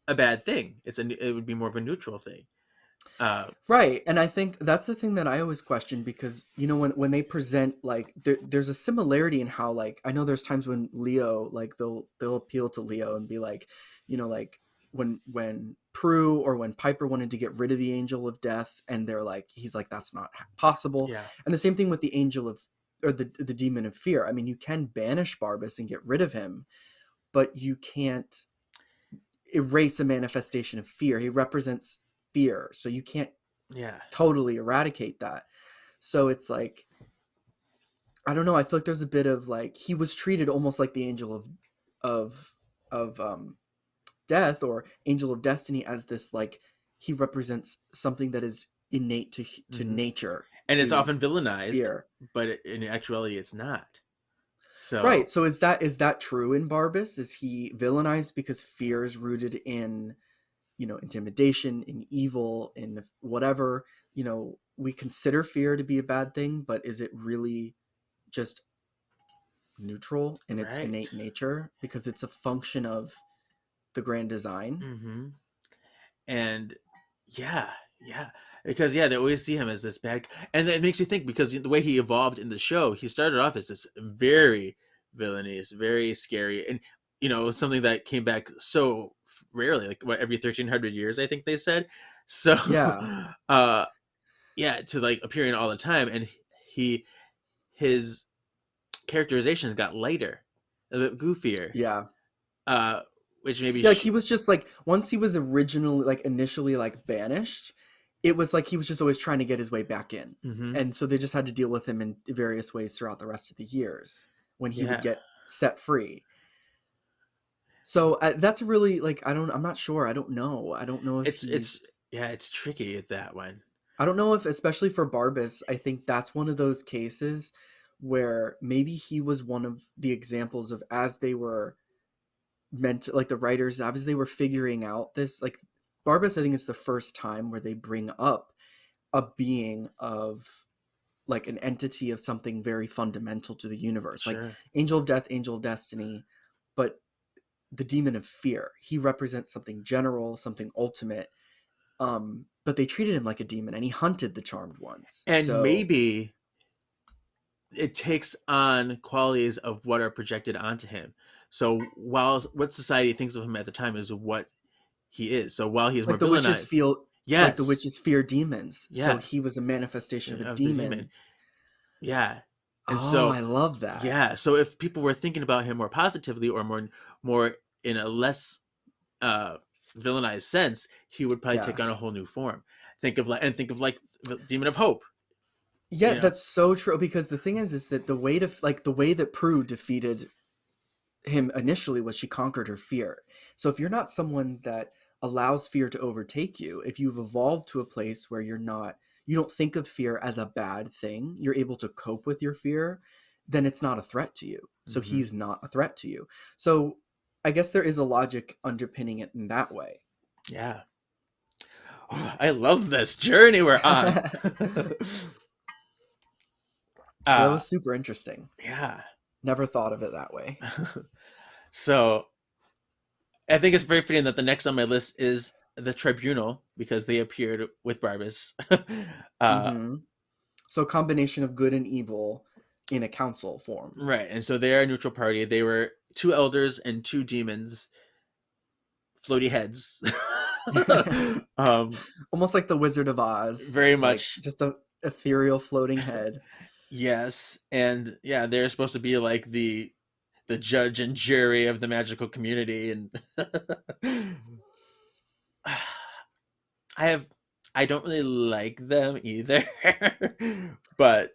a bad thing. It would be more of a neutral thing. Right. And I think that's the thing that I always question, because when they present, like, there's a similarity in how, like, I know there's times when Leo, like, they'll appeal to Leo and be like, like when Prue or when Piper wanted to get rid of the angel of death, and he's like, that's not possible. Yeah. And the same thing with the angel of, or the demon of fear. I mean, you can banish Barbas and get rid of him, but you can't erase a manifestation of fear. He represents fear, so you can't totally eradicate that. So it's like, I don't know, I feel like there's a bit of like, he was treated almost like the angel of death, or angel of destiny, as this, like, he represents something that is innate to nature, and it's to often villainized fear. but in actuality it's not. So Right. So is that true in Barbas? Is he villainized because fear is rooted in, intimidation, in evil, in whatever, we consider fear to be a bad thing, but is it really just neutral in its innate nature because it's a function of the grand design? And yeah, because they always see him as this bad, and it makes you think, because the way he evolved in the show, he started off as this very villainous, very scary, and something that came back so rarely, like every 1300 years, I think they said. So Yeah. to like appearing all the time, and his characterizations got lighter, a bit goofier. Yeah. Which maybe like he was just like, once he was initially like banished, it was like he was just always trying to get his way back in. And so they just had to deal with him in various ways throughout the rest of the years when he would get set free. So that's really, like, I'm not sure. I don't know if it's tricky at that one. I don't know if, especially for Barbas, I think that's one of those cases where maybe he was one of the examples of, as they were meant to, like, the writers, as they were figuring out this, like, Barbas, I think it's the first time where they bring up a being of, like, an entity of something very fundamental to the universe. Sure. Like angel of death, angel of destiny, but the demon of fear, he represents something general, something ultimate. But they treated him like a demon, and he hunted the charmed ones. And so maybe it takes on qualities of what are projected onto him. So while what society thinks of him at the time is what he is. So while he's like more the witches feel, yes, like the witches fear demons. Yeah. So he was a manifestation of a demon. Yeah. And I love that. Yeah. So if people were thinking about him more positively, or more in a less villainized sense, he would probably take on a whole new form. Think of like the demon of hope. Yeah, that's so true. Because the thing is that the way that Prue defeated him initially was she conquered her fear. So if you're not someone that allows fear to overtake you, if you've evolved to a place where you don't think of fear as a bad thing, you're able to cope with your fear, then it's not a threat to you. So he's not a threat to you. So I guess there is a logic underpinning it in that way. Yeah. Oh, I love this journey we're on. That was super interesting. Yeah. Never thought of it that way. So I think it's very fitting that the next on my list is the Tribunal, because they appeared with Barbas. So a combination of good and evil in a council form. Right. And so they are a neutral party. They were 2 elders and 2 demons. Floaty heads. Almost like the Wizard of Oz. Very much. Like just a ethereal floating head. Yes. And yeah, they're supposed to be like the judge and jury of the magical community. And I don't really like them either. But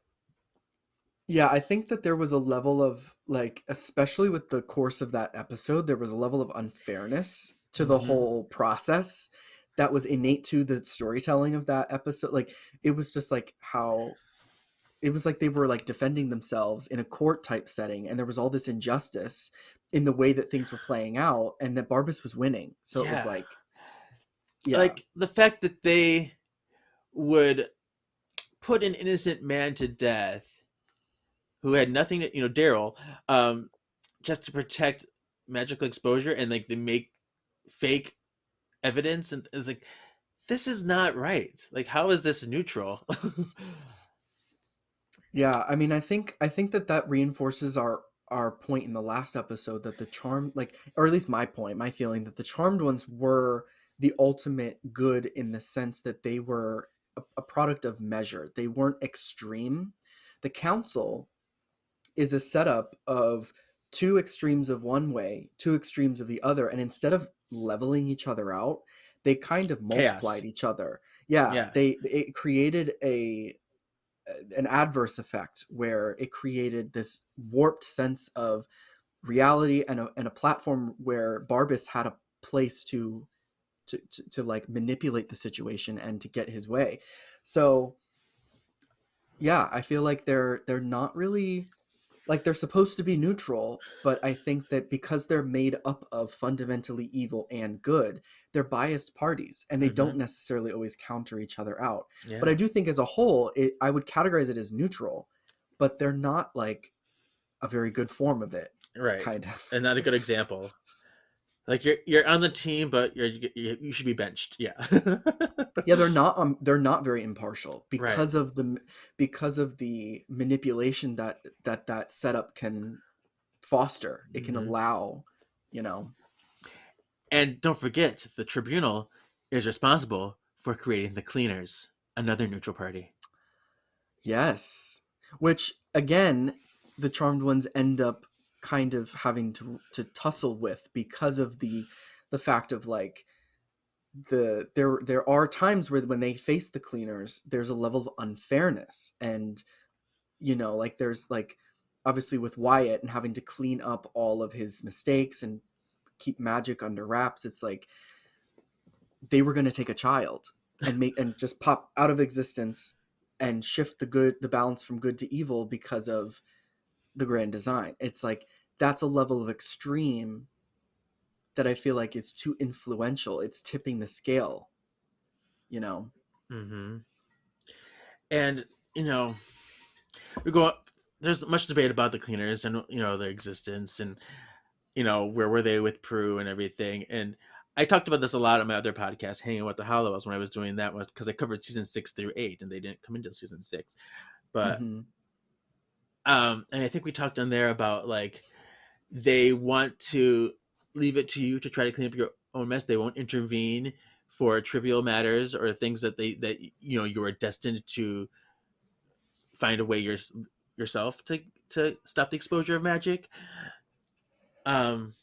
Yeah, I think that there was a level of like, especially with the course of that episode, there was a level of unfairness to the Mm-hmm. whole process that was innate to the storytelling of that episode. Like, it was just like how it was like they were like defending themselves in a court type setting, and there was all this injustice in the way that things were playing out, and that Barbas was winning. So it was Yeah. like, yeah, Like the fact that they would put an innocent man to death who had nothing to, Daryl, um, just to protect magical exposure, and like they make fake evidence, and it's like, this is not right. Like, how is this neutral? yeah. I mean, I think that that reinforces our point in the last episode that the charm, like, or at least my point, my feeling that the charmed ones were the ultimate good in the sense that they were a product of measure. They weren't extreme. The council is a setup of two extremes of one way, two extremes of the other, and instead of leveling each other out, they kind of multiplied Chaos. each other. Yeah, Yeah. it created a an adverse effect where it created this warped sense of reality and a platform where Barbas had a place to like manipulate the situation and to get his way. So yeah, I feel like they're not really like they're supposed to be neutral, but I think that because they're made up of fundamentally evil and good, they're biased parties and they Mm-hmm. don't necessarily always counter each other out. But I Yeah. do think as a whole, I would categorize it as neutral, but they're not like a very good form of it, Right. kind of. And not a good example. Like you're on the team, but you should be benched. Yeah. Yeah, they're not very impartial Right. because of the manipulation that setup can foster. It can Hmm. allow, you know. And don't forget, the tribunal is responsible for creating the cleaners, another neutral party. Yes. Which again, the charmed ones end up kind of having to tussle with because of the fact of like there are times where when they face the cleaners, there's a level of unfairness. And like there's like obviously with Wyatt and having to clean up all of his mistakes and keep magic under wraps, it's like they were going to take a child and make and just pop out of existence and shift the balance from good to evil because of the grand design. It's like that's a level of extreme that I feel like is too influential. It's tipping the scale, you know. Hmm. And you know, we go. There's much debate about the cleaners and their existence, and where were they with Prue and everything. And I talked about this a lot on my other podcast, Hanging with the Hollows, when I was doing that, was because I covered season 6 through 8, and they didn't come into season 6. But Mm-hmm. and I think we talked on there about like they want to leave it to you to try to clean up your own mess. They won't intervene for trivial matters or things that you are destined to find a way yourself to stop the exposure of magic. Um,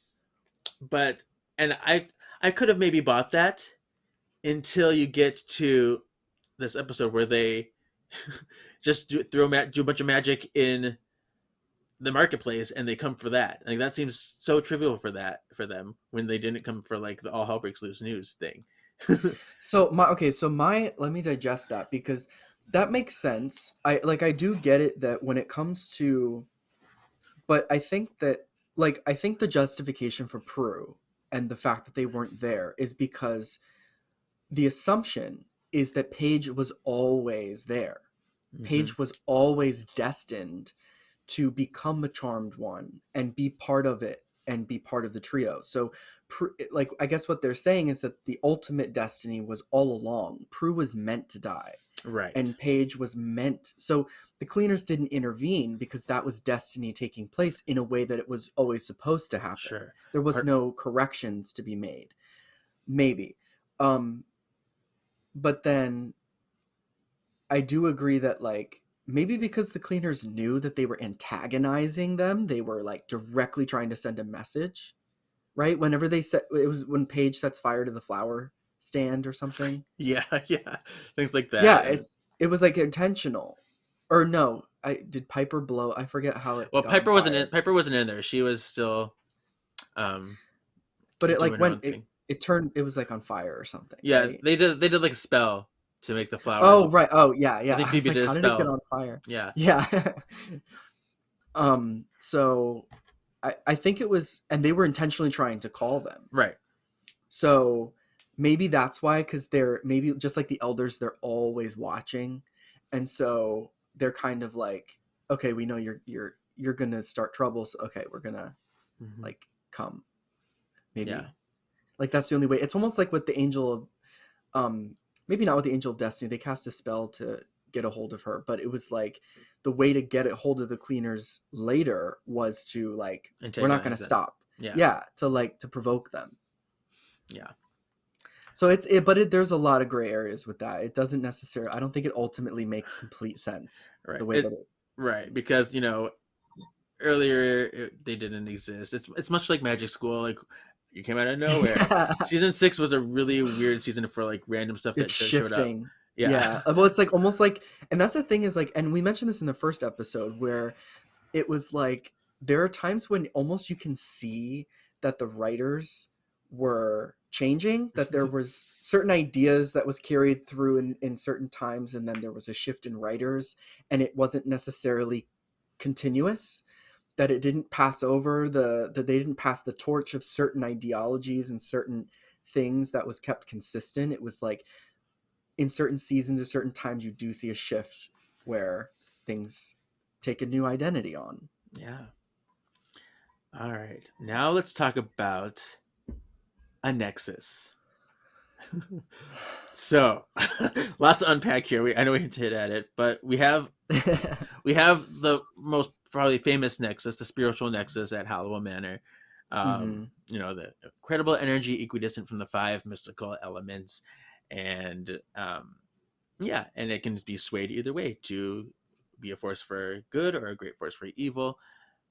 but and I could have maybe bought that until you get to this episode where they just do a bunch of magic in the marketplace, and they come for that. Like that seems so trivial for them when they didn't come for like the all hell breaks loose news thing. So my let me digest that because that makes sense. I do get it that when it comes to, but I think that I think the justification for Prue and the fact that they weren't there is because the assumption is that Paige was always there. Hmm. Paige was always destined to become a charmed one and be part of it and be part of the trio. So like I guess what they're saying is that the ultimate destiny was all along. Prue was meant to die Right. and Paige was meant. So the cleaners didn't intervene because that was destiny taking place in a way that it was always supposed to happen. Sure. There was Part. no corrections to be made. Maybe. Um but then I do agree that like maybe because the cleaners knew that they were antagonizing them, they were like directly trying to send a message, right? Whenever they set it was when Paige sets fire to the flower stand or something. Yeah. Yeah. Things like Yeah, that. And it was like intentional. Or no. I did Piper blow? I forget how it. Well, got on fire. Piper wasn't in there. She was still But it like doing her own went thing. it turned it was like on fire or something. Yeah, Right? they did like a spell to make the flowers. Oh right. Oh yeah, I yeah. think I was Phoebe like, did a how did it get spell. on fire? Yeah. Yeah. So I think it was, and they were intentionally trying to call them. Right. So maybe that's why, because they're maybe just like the elders, they're always watching, and so they're kind of like, okay, we know you're gonna start trouble, so okay, we're gonna Mhm. like come. Maybe Yeah. like that's the only way. It's almost like with the angel of maybe not with the angel of destiny. They cast a spell to get a hold of her, but it was like the way to get a hold of the cleaners later was to like, we're not going Antagonize to them. stop. Yeah. To provoke them. Yeah. So there's a lot of gray areas with that. It doesn't necessarily, I don't think it ultimately makes complete sense. Right. The way that it, Right, because earlier they didn't exist. It's much like Magic School. Like, you came out of nowhere. yeah, Season 6 was a really weird season for like random stuff that it's showed up. shifting. Yeah. Well, it's like almost like, and that's the thing is like, and we mentioned this in the first episode where it was like, there are times when almost you can see that the writers were changing, that there was certain ideas that was carried through in certain times, and then there was a shift in writers, and it wasn't necessarily continuous, that it didn't pass over that they didn't pass the torch of certain ideologies and certain things that was kept consistent. It was like in certain seasons or certain times you do see a shift where things take a new identity on. Yeah. All right. Now let's talk about a Nexus. So, lots to unpack here. I know we hinted at it, but we have the most probably famous Nexus, the spiritual Nexus at Hallowell Manor. The incredible energy equidistant from the 5 mystical elements, and and it can be swayed either way to be a force for good or a great force for evil.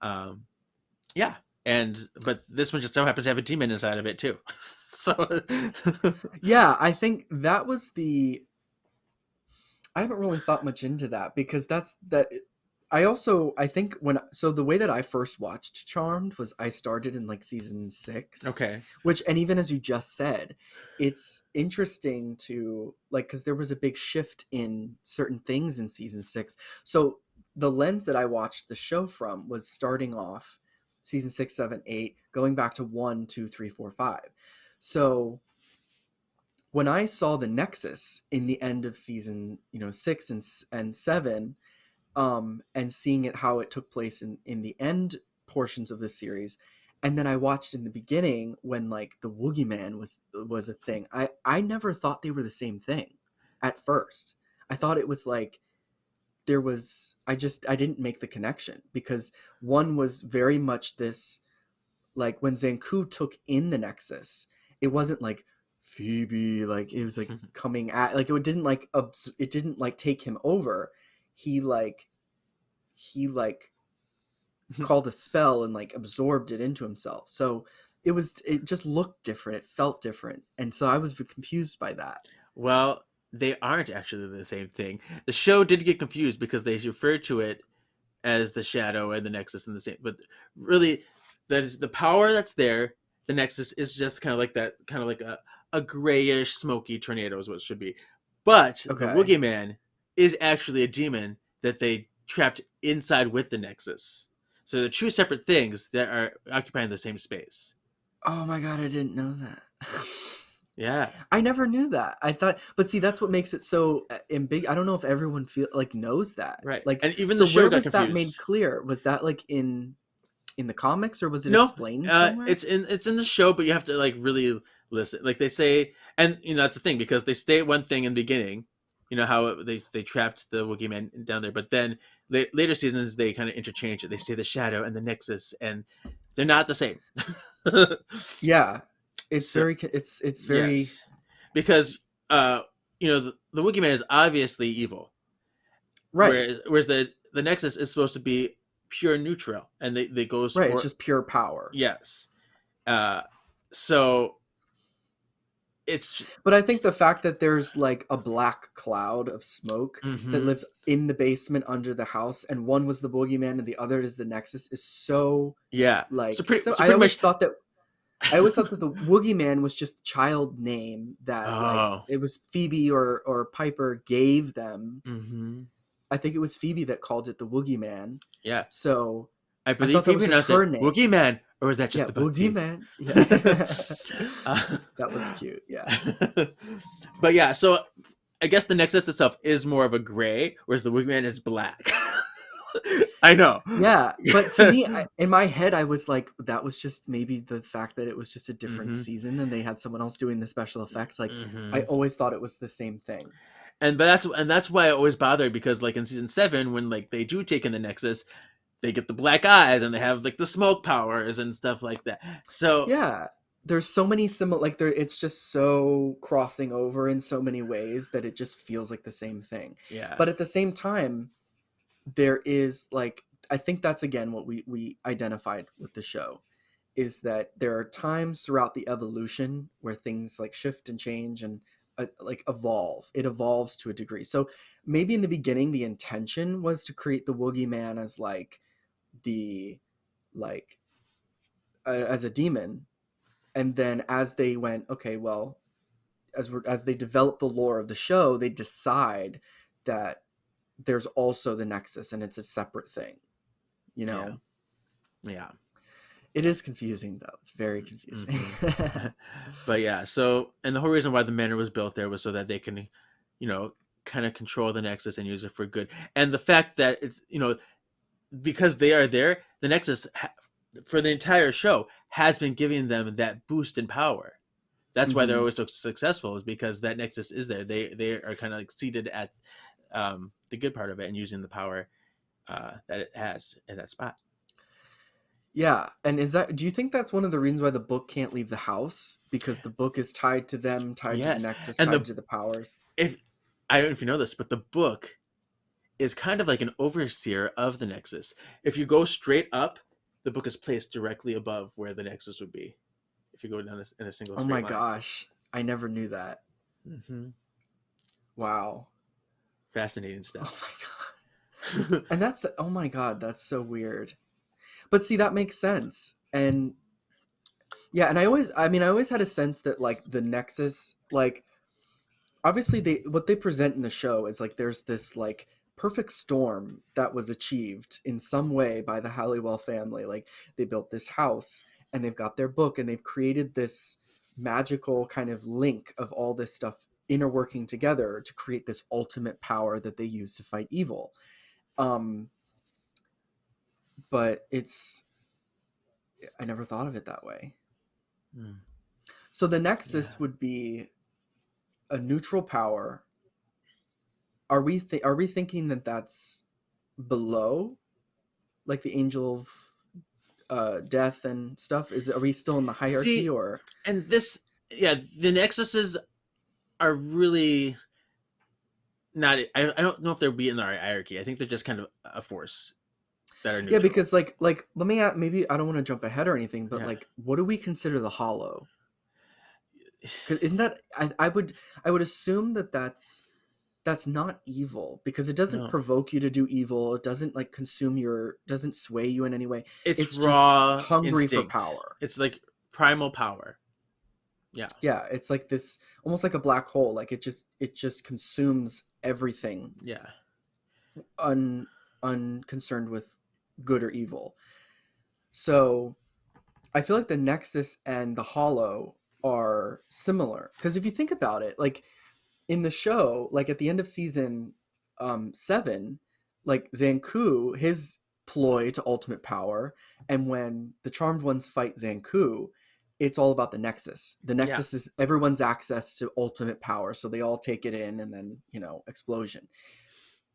But this one just so happens to have a demon inside of it too. So yeah, I think that was I haven't really thought much into that, because I think the way that I first watched Charmed was I started in like season 6. Okay. And even as you just said, it's interesting to like, because there was a big shift in certain things in season 6. So the lens that I watched the show from was starting off season 6, 7, 8, going back to 1, 2, 3, 4, 5. So when I saw the Nexus in the end of season 6 and 7, and seeing it how it took place in the end portions of the series, and then I watched in the beginning when like the Woogie Man was a thing. I never thought they were the same thing at first. I thought it was like I didn't make the connection, because one was very much this, like when Zanku took in the Nexus, it wasn't like Phoebe, like it was like coming at, like it didn't like take him over. He called a spell and like absorbed it into himself. So it just looked different. It felt different. And so I was confused by that. Well, they aren't actually the same thing. The show did get confused because they referred to it as the Shadow and the Nexus and the same, but really that is the power that's there. The Nexus is just kind of like that, kind of like a grayish smoky tornado is what it should be. But the Woogie Man is actually a demon that they trapped inside with the Nexus. So they're two separate things that are occupying the same space. Oh my god, I didn't know that. Yeah, I never knew that. I thought, but see, that's what makes it so big. I don't know if everyone knows that. right. Like, And even so the show where got was confused. that made clear? Was that like in the comics, or was it No, explained somewhere? it's in the show, but you have to like really listen. Like they say, and that's the thing, because they state one thing in the beginning. You know how they trapped the Wookiee Man down there, but then later seasons they kind of interchange it. They say the Shadow and the Nexus, and they're not the same. Yeah, it's very yes. Because the Wookiee Man is obviously evil, right. Whereas the Nexus is supposed to be pure neutral, and they goes right. for, it's just pure power. yes. So it's But I think the fact that there's like a black cloud of smoke that Mhm. lives in the basement under the house, and one was the boogeyman and the other is the Nexus, is so yeah. like so. So I pretty always much. thought that the Woogieman was just a child name that like Oh. it was Phoebe or Piper gave them. Hmm. I think it was Phoebe that called it the Woogieman. Yeah. So I I believe thought that he was just pronounced it her name. Woogie Man, or was that just Yeah, the bug teeth? Woogieman. Yeah. Uh, That was cute. Yeah. but yeah, so I guess the Nexus itself is more of a gray, whereas the Wigman is black. I know. Yeah, but to me, in my head, I was like, that was just maybe the fact that it was just a different Mhm. season and they had someone else doing the special effects. Like, Mhm. I always thought it was the same thing. And that's why I always bothered, because like in season 7, when like they do take in the Nexus, they get the black eyes and they have like the smoke powers and stuff like that. So Yeah, there's so many similar, like, there, it's just so crossing over in so many ways that it just feels like the same thing. yeah, But at the same time, there is like, I think that's again what we identified with the show, is that there are times throughout the evolution where things like shift and change and like evolve. It evolves to a degree. So maybe in the beginning the intention was to create the Woogie Man as like the like as a demon, and then as they went, okay, well, as they develop the lore of the show, they decide that there's also the Nexus and it's a separate thing, you know. yeah. It is confusing though. It's very confusing. Mhm. But yeah, so and the whole reason why the manor was built there was so that they can, kind of control the Nexus and use it for good. And the fact that it's, because they are there, the Nexus for the entire show has been giving them that boost in power. That's why they're Mhm. always so successful, is because that Nexus is there. They are kind of like seated at the good part of it and using the power that it has in that spot. Yeah, and do you think that's one of the reasons why the book can't leave the house? Because the book is tied to them, tied to the Yes, Nexus, and tied to the powers. if I don't know if you know this, but the book is kind of like an overseer of the Nexus. If you go straight up, the book is placed directly above where the Nexus would be. If you go down in a single Oh straight my line. gosh, I never knew that. Mm-hmm. Wow. Fascinating Oh stuff. my god. And that's, oh my god, that's so weird. But see, that makes sense. And yeah, and I always had a sense that like the Nexus, like obviously what they present in the show is like there's this like perfect storm that was achieved in some way by the Halliwell family. Like they built this house and they've got their book and they've created this magical kind of link of all this stuff interworking together to create this ultimate power that they use to fight evil. But I never thought of it that way. Mm. So the Nexus Yeah. would be a neutral power. Are we thinking that that's below like the angel of death and stuff? Are we still in the hierarchy? See, or and this, yeah, the Nexuses are really not. I don't know if they'll be in the hierarchy. I think they're just kind of a force that are neutral. yeah, because like let me ask, maybe I don't want to jump ahead or anything, but Yeah. like what do we consider the hollow? 'Cause isn't that I would assume that that's not evil, because it doesn't No. provoke you to do evil. It doesn't like doesn't sway you in any way. It's just raw hungry instinct. for power. It's like primal power. Yeah. Yeah, it's like this, almost like a black hole. Like it just consumes everything, Yeah. unconcerned with good or evil. So I feel like the Nexus and the Hollow are similar, because if you think about it, like in the show, like at the end of season 7, like Zanku, his ploy to ultimate power, and when the Charmed Ones fight Zanku, it's all about the Nexus. The Nexus is everyone's access to ultimate power, so they all take it in, and then explosion.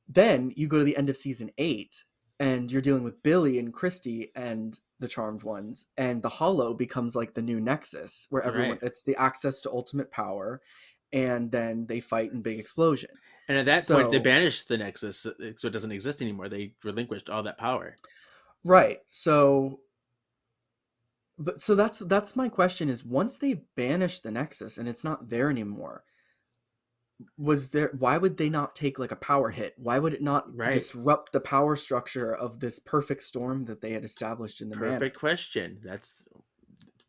Then you go to the end of season 8, and you're dealing with Billy and Christy and the Charmed Ones, and the Hollow becomes like the new Nexus, where everyone it's the access to ultimate power, and then they fight in big explosion. And at that point, they banished the Nexus, so it doesn't exist anymore. They relinquished all that power. Right. So But so that's my question is once they banish the Nexus and it's not there anymore, why would they not take like a power hit? Why would it not Right. disrupt the power structure of this perfect storm that they had established in the manor? Perfect question. That's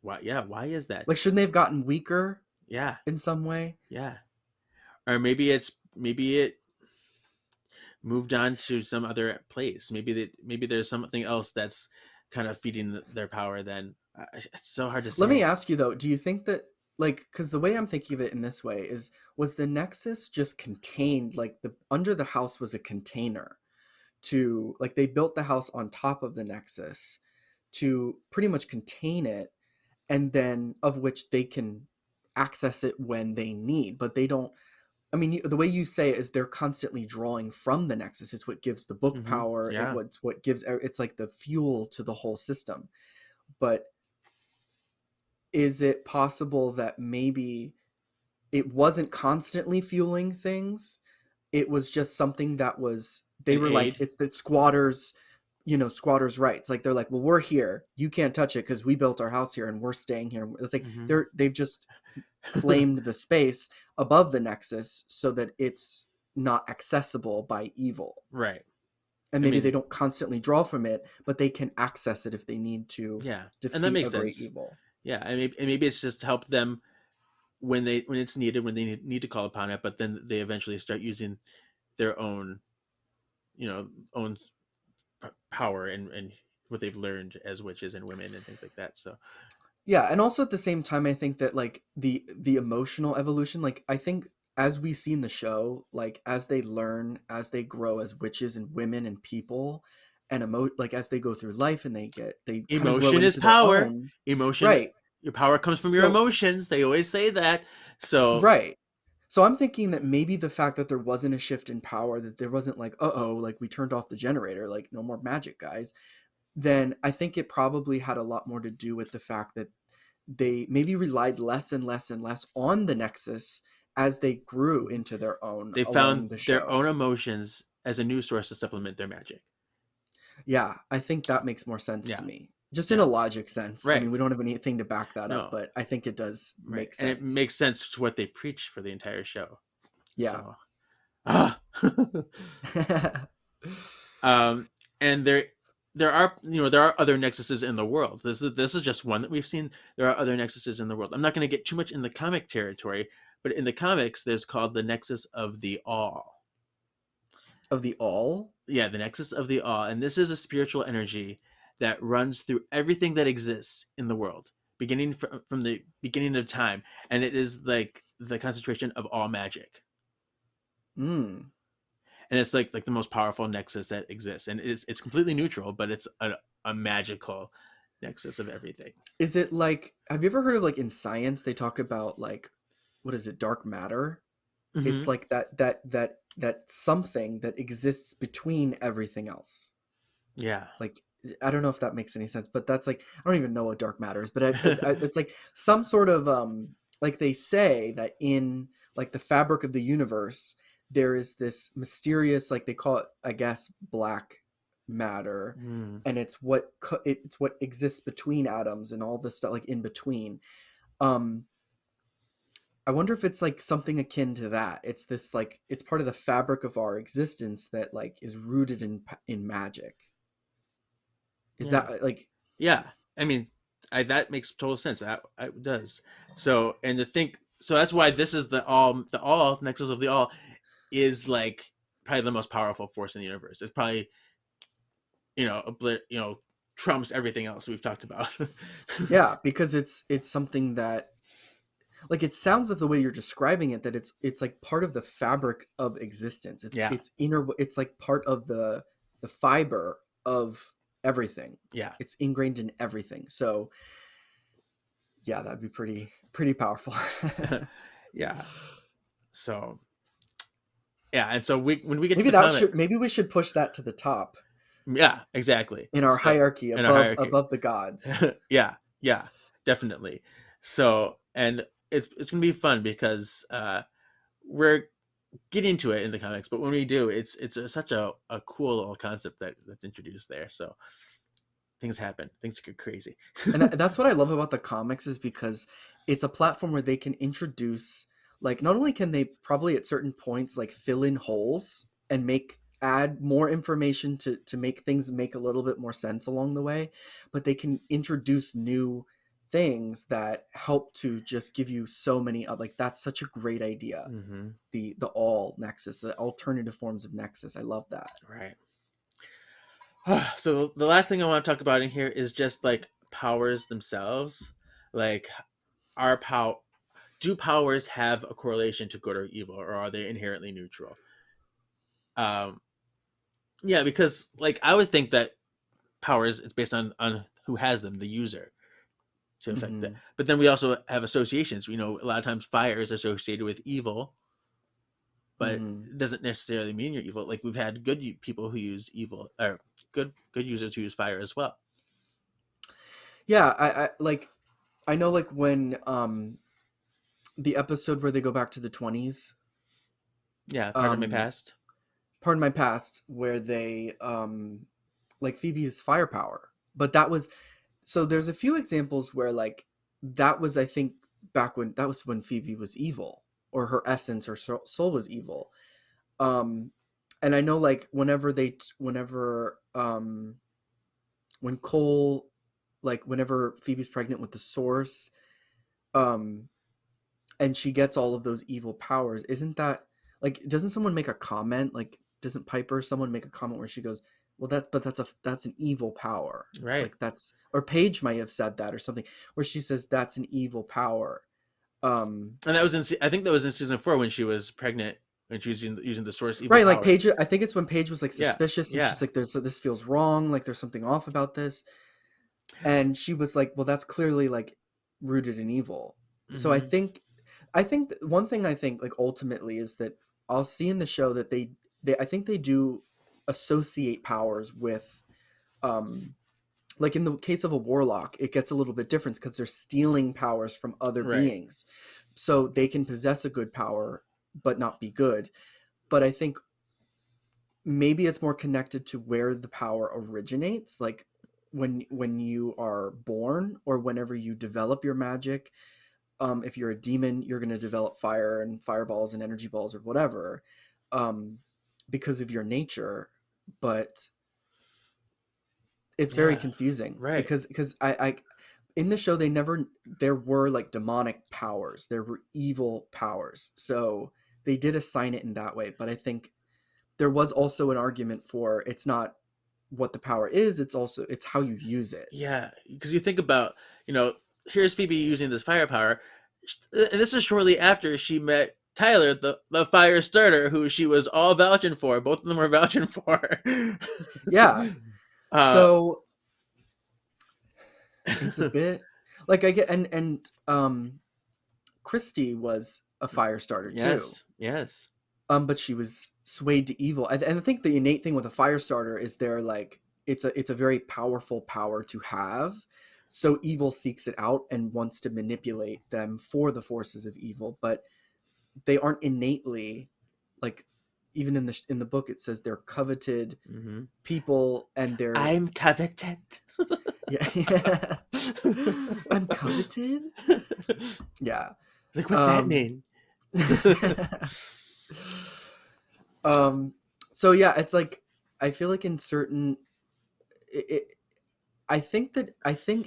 why. Yeah. Why is that? Like, shouldn't they have gotten weaker Yeah. in some way? Yeah. Or maybe it moved on to some other place. Maybe there's something else that's kind of feeding their power. Then it's so hard to Let me say. ask you though, do you think that like because the way I'm thinking of it in this way is was the Nexus just contained like the under the house was a container to like they built the house on top of the Nexus to pretty much contain it and then of which they can access it when they need, but they don't. I mean, the way you say it is they're constantly drawing from the Nexus. It's what gives the book power. Yeah. It's what gives it's like the fuel to the whole system. But is it possible that maybe it wasn't constantly fueling things? It was just something that was they An were like aid. it's the squatters, squatters' rights. Like they're like, well, we're here, you can't touch it because we built our house here and we're staying here. It's like Hmm. they've just claimed the space above the Nexus so that it's not accessible by evil. Right. And I maybe they mean, don't constantly draw from it, but they can access it if they need to yeah, and that defeat makes a great sense. evil. Yeah, and maybe it's just to help them when it's needed, when they need to call upon it, but then they eventually start using their own, own power and what they've learned as witches and women and things like that. So Yeah, and also at the same time I think that like the emotional evolution, like I think as we see in the show, like as they learn, as they grow as witches and women and people and like as they go through life and they kind of grow emotion is into their power. own. Emotion, Right. your power comes from your So emotions. They always say that. So right. So I'm thinking that maybe the fact that there wasn't a shift in power, that there wasn't like, uh-oh, like we turned off the generator, like no more magic, guys, then I think it probably had a lot more to do with the fact that they maybe relied less and less and less on the Nexus as they grew into their own they along found the their show. own emotions as a new source to supplement their magic. Yeah, I think that makes more sense to Yeah, me. Just in yeah, a logic sense. I right. mean, we don't have anything to back that up, No, but I think it does right, make and it sense. makes sense to what they preach for the entire show. Yeah. So, ah. um, and there are other nexuses in the world. This is just one that we've seen. There are other nexuses in the world. I'm not going to get too much in the comic territory, but in the comics, there's called the Nexus of the All. Of the all? Yeah, the Nexus of the All, and this is a spiritual energy that runs through everything that exists in the world, beginning from the beginning of time, and it is like the concentration of all magic. Mm. And it's like the most powerful nexus that exists, and it's completely neutral, but it's a magical nexus of everything. Is it like have you ever heard of like in science they talk about like what is it, dark matter? It's Hmm. like that something that exists between everything else. Yeah. Like I don't know if that makes any sense, but that's like I don't even know what dark matter is, but it's like some sort of like they say that in like the fabric of the universe there is this mysterious like they call it I guess black matter, Mm. and it's what exists between atoms and all this stuff like in between. Um, I wonder if it's like something akin to that. It's this like it's part of the fabric of our existence that like is rooted in magic. Is Yeah. that like Yeah. I mean, that makes total sense. That it does. So, and to think, so that's why this is the all nexus of the all is like probably the most powerful force in the universe. It's probably trumps everything else we've talked about. yeah, because it's something that like it sounds of the way you're describing it that it's like part of the fabric of existence. It's Yeah. it's inner it's like part of the fiber of everything. Yeah. It's ingrained in everything. So yeah, that'd be pretty powerful. Yeah. So yeah, and so when we get to Maybe the that should comics, maybe we should push that to the top yeah, exactly. in our So hierarchy in our hierarchy, above the gods. yeah, yeah, definitely. So and it's gonna be fun because we're getting to it in the comics, but when we do, it's such a cool little concept that's introduced there. So things happen. Things get crazy. And that's what I love about the comics, is because it's a platform where they can introduce, like, not only can they probably at certain points like fill in holes and add more information to make things make a little bit more sense along the way, but they can introduce new things that help to just give you so many like, that's such a great idea. Mm-hmm. The all Nexus, the alternative forms of Nexus. I love that. Right. So the last thing I want to talk about in here is just like powers themselves. Like, do powers have a correlation to good or evil, or are they inherently neutral? Yeah, because like I would think that powers, it's based on who has them, the user, to affect that. Mhm. But then we also have associations. You know, a lot of times fire is associated with evil, but Mhm. it doesn't necessarily mean you're evil. Like, we've had good people who use evil, or good users who use fire as well. Yeah, I like, I know, like, when the episode where they go back to the 20s, Yeah, part of my um past. Pardon My Past, where they like Phoebe's firepower. But that was, so there's a few examples where, like, that was, I think, back when that was when Phoebe was evil, or her essence, her soul was evil. um and I know, like, whenever when Cole, like, whenever Phoebe's pregnant with the source, um and she gets all of those evil powers, isn't that, like, doesn't someone make a comment, like, doesn't Piper, someone make a comment where she goes, well, that's an evil power, Right. like, that's, or Paige might have said that or something, where she says that's an evil power. And that was I think that was in season 4 when she was pregnant, when she was using the source evil Right, like power. Paige, I think it's when Paige was, like, Yeah, suspicious, and yeah. she's like, this feels wrong, like, there's something off about this, and she was like, well, that's clearly, like, rooted in evil. So I Mm-hmm. think one thing I think, like, ultimately, is that I'll see in the show that they I think they do associate powers with, um like, in the case of a warlock, it gets a little bit different because they're stealing powers from other Right. beings, so they can possess a good power but not be good. But I think maybe it's more connected to where the power originates, like when you are born, or whenever you develop your magic. If you're a demon, you're going to develop fire and fireballs and energy balls or whatever, um, because of your nature. But it's very Yeah. confusing Right. because I in the show, there were, like, demonic powers, there were evil powers, so they did assign it in that way. But I think there was also an argument for, it's not what the power is, it's how you use it. Yeah, because you think about, here's Phoebe using this firepower, and this is shortly after she met Tyler, the fire starter, who she was all vouching for. Both of them were vouching for. Yeah. uh, So it's a bit like, I get, and Christy was a fire starter too. yes, yes, But she was swayed to evil. And I think the innate thing with a fire starter is they're like, it's a very powerful power to have. So evil seeks it out and wants to manipulate them for the forces of evil, but they aren't innately, like, even in the book it says they're coveted hmm people, and they're, I'm coveted. yeah, yeah. I'm coveted. Yeah. Like, what's that Um mean? um so yeah, it's like, I feel like in certain, it, I think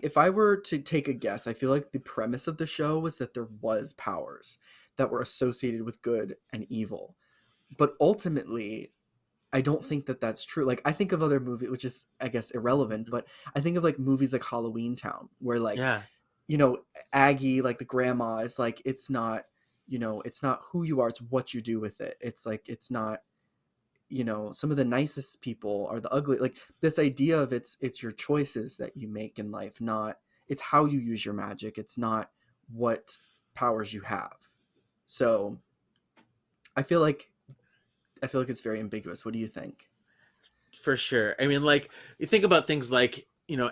if I were to take a guess, I feel like the premise of the show was that there was powers that were associated with good and evil. But ultimately, I don't think that that's true. Like, I think of other movies, which is, I guess, irrelevant, but I think of, like, movies like Halloween Town, where, like, Yeah, Aggie, like the grandma, is like, it's not, it's not who you are, it's what you do with it. It's like, it's not, some of the nicest people are the ugly, like, this idea of, it's your choices that you make in life, not, it's how you use your magic, it's not what powers you have. So I feel like it's very ambiguous. What do you think? for sure. I mean, like, you think about things like,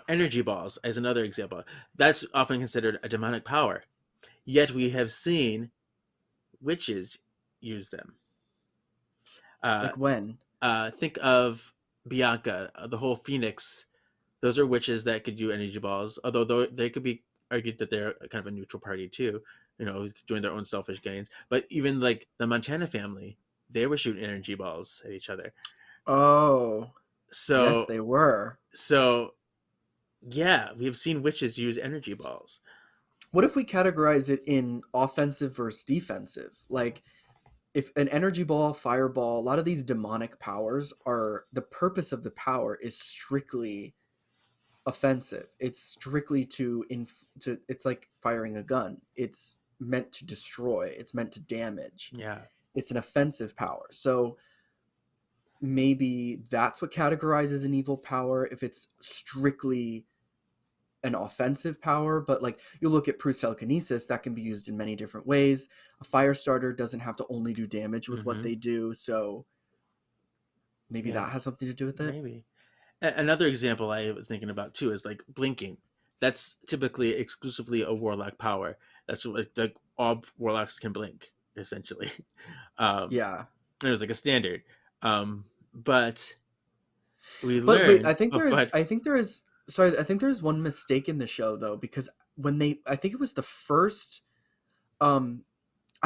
energy balls as another example. That's often considered a demonic power. Yet we have seen witches use them. Uh, Like, when? think of Bianca, the whole Phoenix those are witches that could do energy balls. Although they could be argued that they're kind of a neutral party too, doing their own selfish gains. But even like the Montana family, they were shooting energy balls at each other. Oh, yes, So they were. so yeah, we have seen witches use energy balls. What if we categorize it in offensive versus defensive? Like, if an energy ball, fireball, a lot of these demonic powers are, the purpose of the power is strictly offensive. It's strictly to it's like firing a gun. It's meant to destroy. It's meant to damage. Yeah. It's an offensive power. So maybe that's what categorizes an evil power if it's strictly an offensive power. But like, you look at Proust telekinesis, that can be used in many different ways. A fire starter doesn't have to only do damage with what they do, so maybe that has something to do with it. Maybe. Another example I was thinking about too is like blinking. That's typically exclusively a warlock power. That's like all warlocks can blink, essentially. Yeah. There's like a standard. But we But learned. wait, I think there's one mistake in the show though, because I think it was the first, I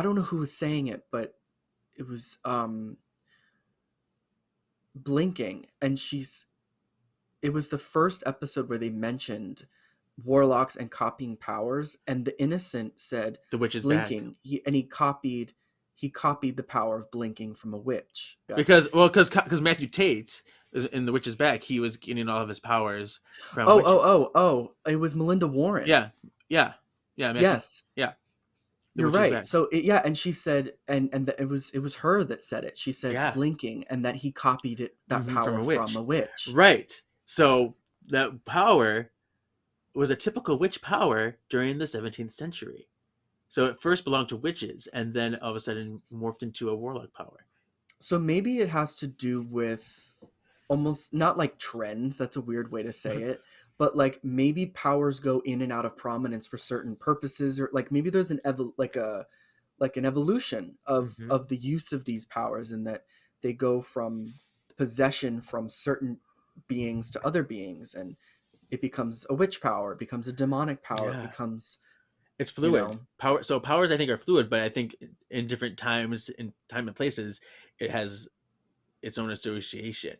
don't know who was saying it, but it was blinking, and it was the first episode where they mentioned warlocks and copying powers, and the innocent said the witch is blinking. back. He copied the power of blinking from a witch. Because Matthew Tate in The Witch is Back, he was getting all of his powers from witches. It was Melinda Warren. Yeah. Yes. Yeah. You're right. So and she said, it was her that said it. She said blinking, and that he copied that power from a witch. Right. So that power was a typical witch power during the 17th century. So it first belonged to witches, and then all of a sudden morphed into a warlock power. So maybe it has to do with almost not like trends. That's a weird way to say it. But like maybe powers go in and out of prominence for certain purposes, or like maybe there's an evolution of the use of these powers, and that they go from possession from certain beings to other beings, and it becomes a witch power, it becomes a demonic power, it becomes, it's fluid. Power. So powers I think are fluid, but I think in different times, in time and places, it has its own association.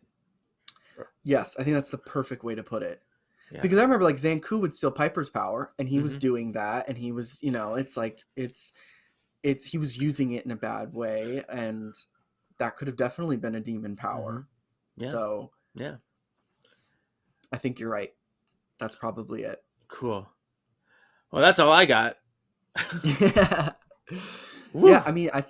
Yes, I think that's the perfect way to put it. Because I remember like Zanku would steal Piper's power, and he was doing that, and he was, it's like he was using it in a bad way, and that could have definitely been a demon power. So I think you're right. That's probably it. Cool. Well, that's all I got. Yeah. Yeah, I mean, I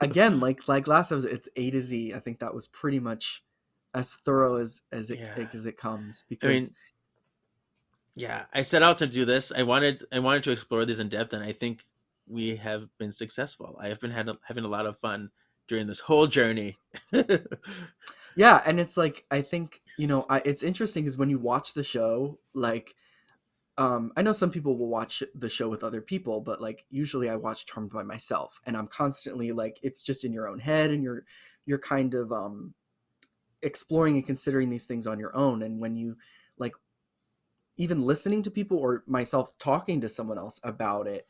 again, like last episode, it's A to Z. I think that was pretty much as thorough as it comes, because I set out to do this. I wanted to explore these in depth, and I think we have been successful. I have been having a lot of fun during this whole journey. Yeah, and it's like, I think, it's interesting because when you watch the show, like, I know some people will watch the show with other people, but like usually I watch Charmed by myself, and I'm constantly like, it's just in your own head, and you're kind of exploring and considering these things on your own. And when you like even listening to people or myself talking to someone else about it,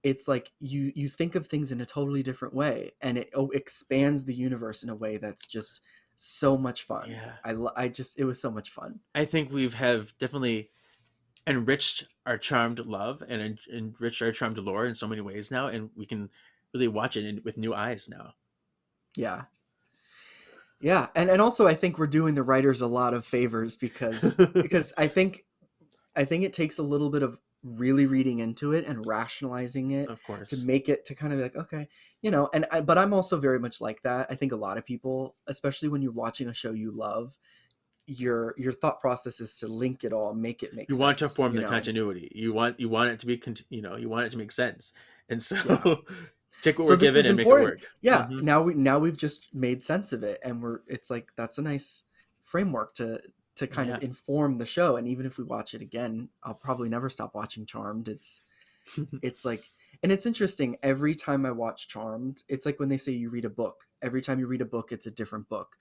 it's like you think of things in a totally different way, and it expands the universe in a way that's just so much fun. It was so much fun. I think have definitely enriched our Charmed love and enriched our Charmed lore in so many ways now, and we can really watch it with new eyes now. Yeah, and also I think we're doing the writers a lot of favors, because I think it takes a little bit of really reading into it and rationalizing it, of course, to make it to kind of be like, okay, but I'm also very much like that. I think a lot of people, especially when you're watching a show you love, your thought process is to link it all, make it make sense. You want to form the continuity. You want it to be, you want it to make sense. And so take what we're given and make it work. Yeah. Now we've just made sense of it, and it's like, that's a nice framework to kind of inform the show. And even if we watch it again, I'll probably never stop watching Charmed. It's like, and it's interesting, every time I watch Charmed, it's like when they say you read a book. Every time you read a book, it's a different book.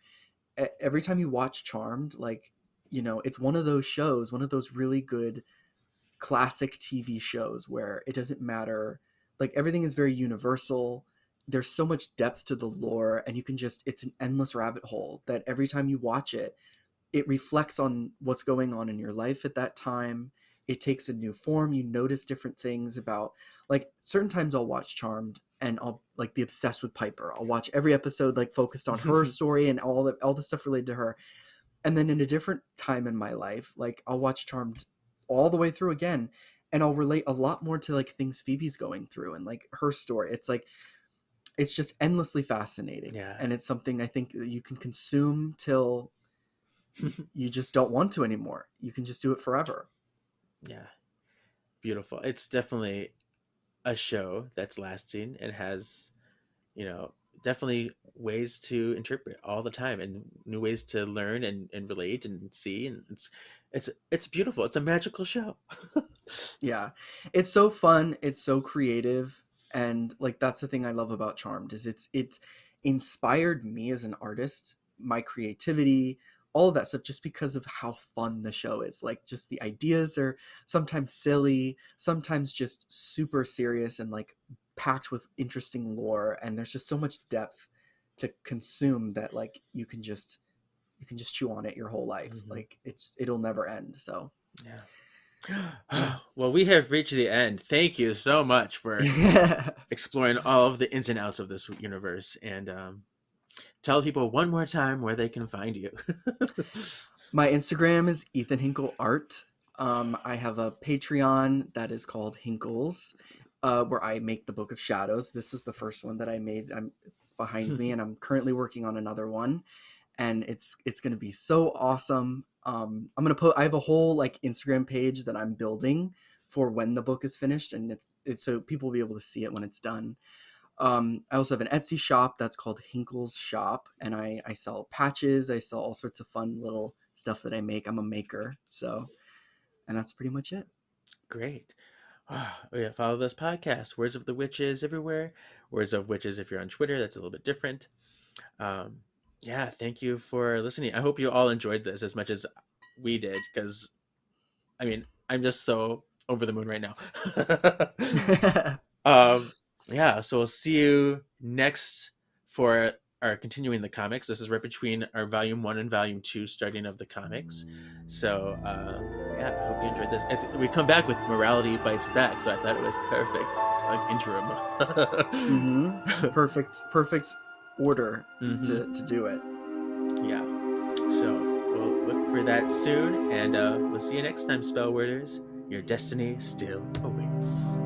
Every time you watch Charmed, like, it's one of those shows, one of those really good classic TV shows where it doesn't matter, like everything is very universal. There's so much depth to the lore, and it's an endless rabbit hole that every time you watch it, it reflects on what's going on in your life at that time. It takes a new form. You notice different things about, like, certain times I'll watch Charmed and I'll like be obsessed with Piper. I'll watch every episode like focused on her story and all the stuff related to her. And then in a different time in my life, like I'll watch Charmed all the way through again, and I'll relate a lot more to like things Phoebe's going through and like her story. It's like, it's just endlessly fascinating. Yeah. And it's something I think that you can consume till you just don't want to anymore. You can just do it forever. Yeah. Beautiful. It's definitely a show that's lasting and has, definitely ways to interpret all the time and new ways to learn and relate and see. And it's beautiful. It's a magical show. Yeah. It's so fun. It's so creative. And like, that's the thing I love about Charmed is it's inspired me as an artist, my creativity, all of that stuff, just because of how fun the show is. Like, just the ideas are sometimes silly, sometimes just super serious and like packed with interesting lore. And there's just so much depth to consume that like you can just chew on it your whole life. Like it'll never end. So yeah. Well, we have reached the end. Thank you so much for exploring all of the ins and outs of this universe, and tell people one more time where they can find you. My Instagram is Ethan Hinkle Art. I have a Patreon that is called Hinkles, where I make the Book of Shadows. This was the first one that I made. It's behind me, and I'm currently working on another one, and it's going to be so awesome. I'm going to I have a whole like Instagram page that I'm building for when the book is finished, and it's so people will be able to see it when it's done. I also have an Etsy shop that's called Hinkle's Shop, and I sell patches. I sell all sorts of fun little stuff that I make. I'm a maker, and that's pretty much it. Great. Yeah, follow this podcast, Words of the Witches, everywhere. Words of Witches if you're on Twitter. That's a little bit different. Yeah, thank you for listening. I hope you all enjoyed this as much as we did, because I mean, I'm just so over the moon right now. Yeah, so we'll see you next for our continuing the comics. This is right between our volume 1 and volume 2 starting of the comics. So yeah, I hope you enjoyed this. We come back with Morality Bites Back, so I thought it was perfect, like interim. Perfect order to do it. Yeah, so we'll look for that soon, and we'll see you next time, Spellworders. Your destiny still awaits.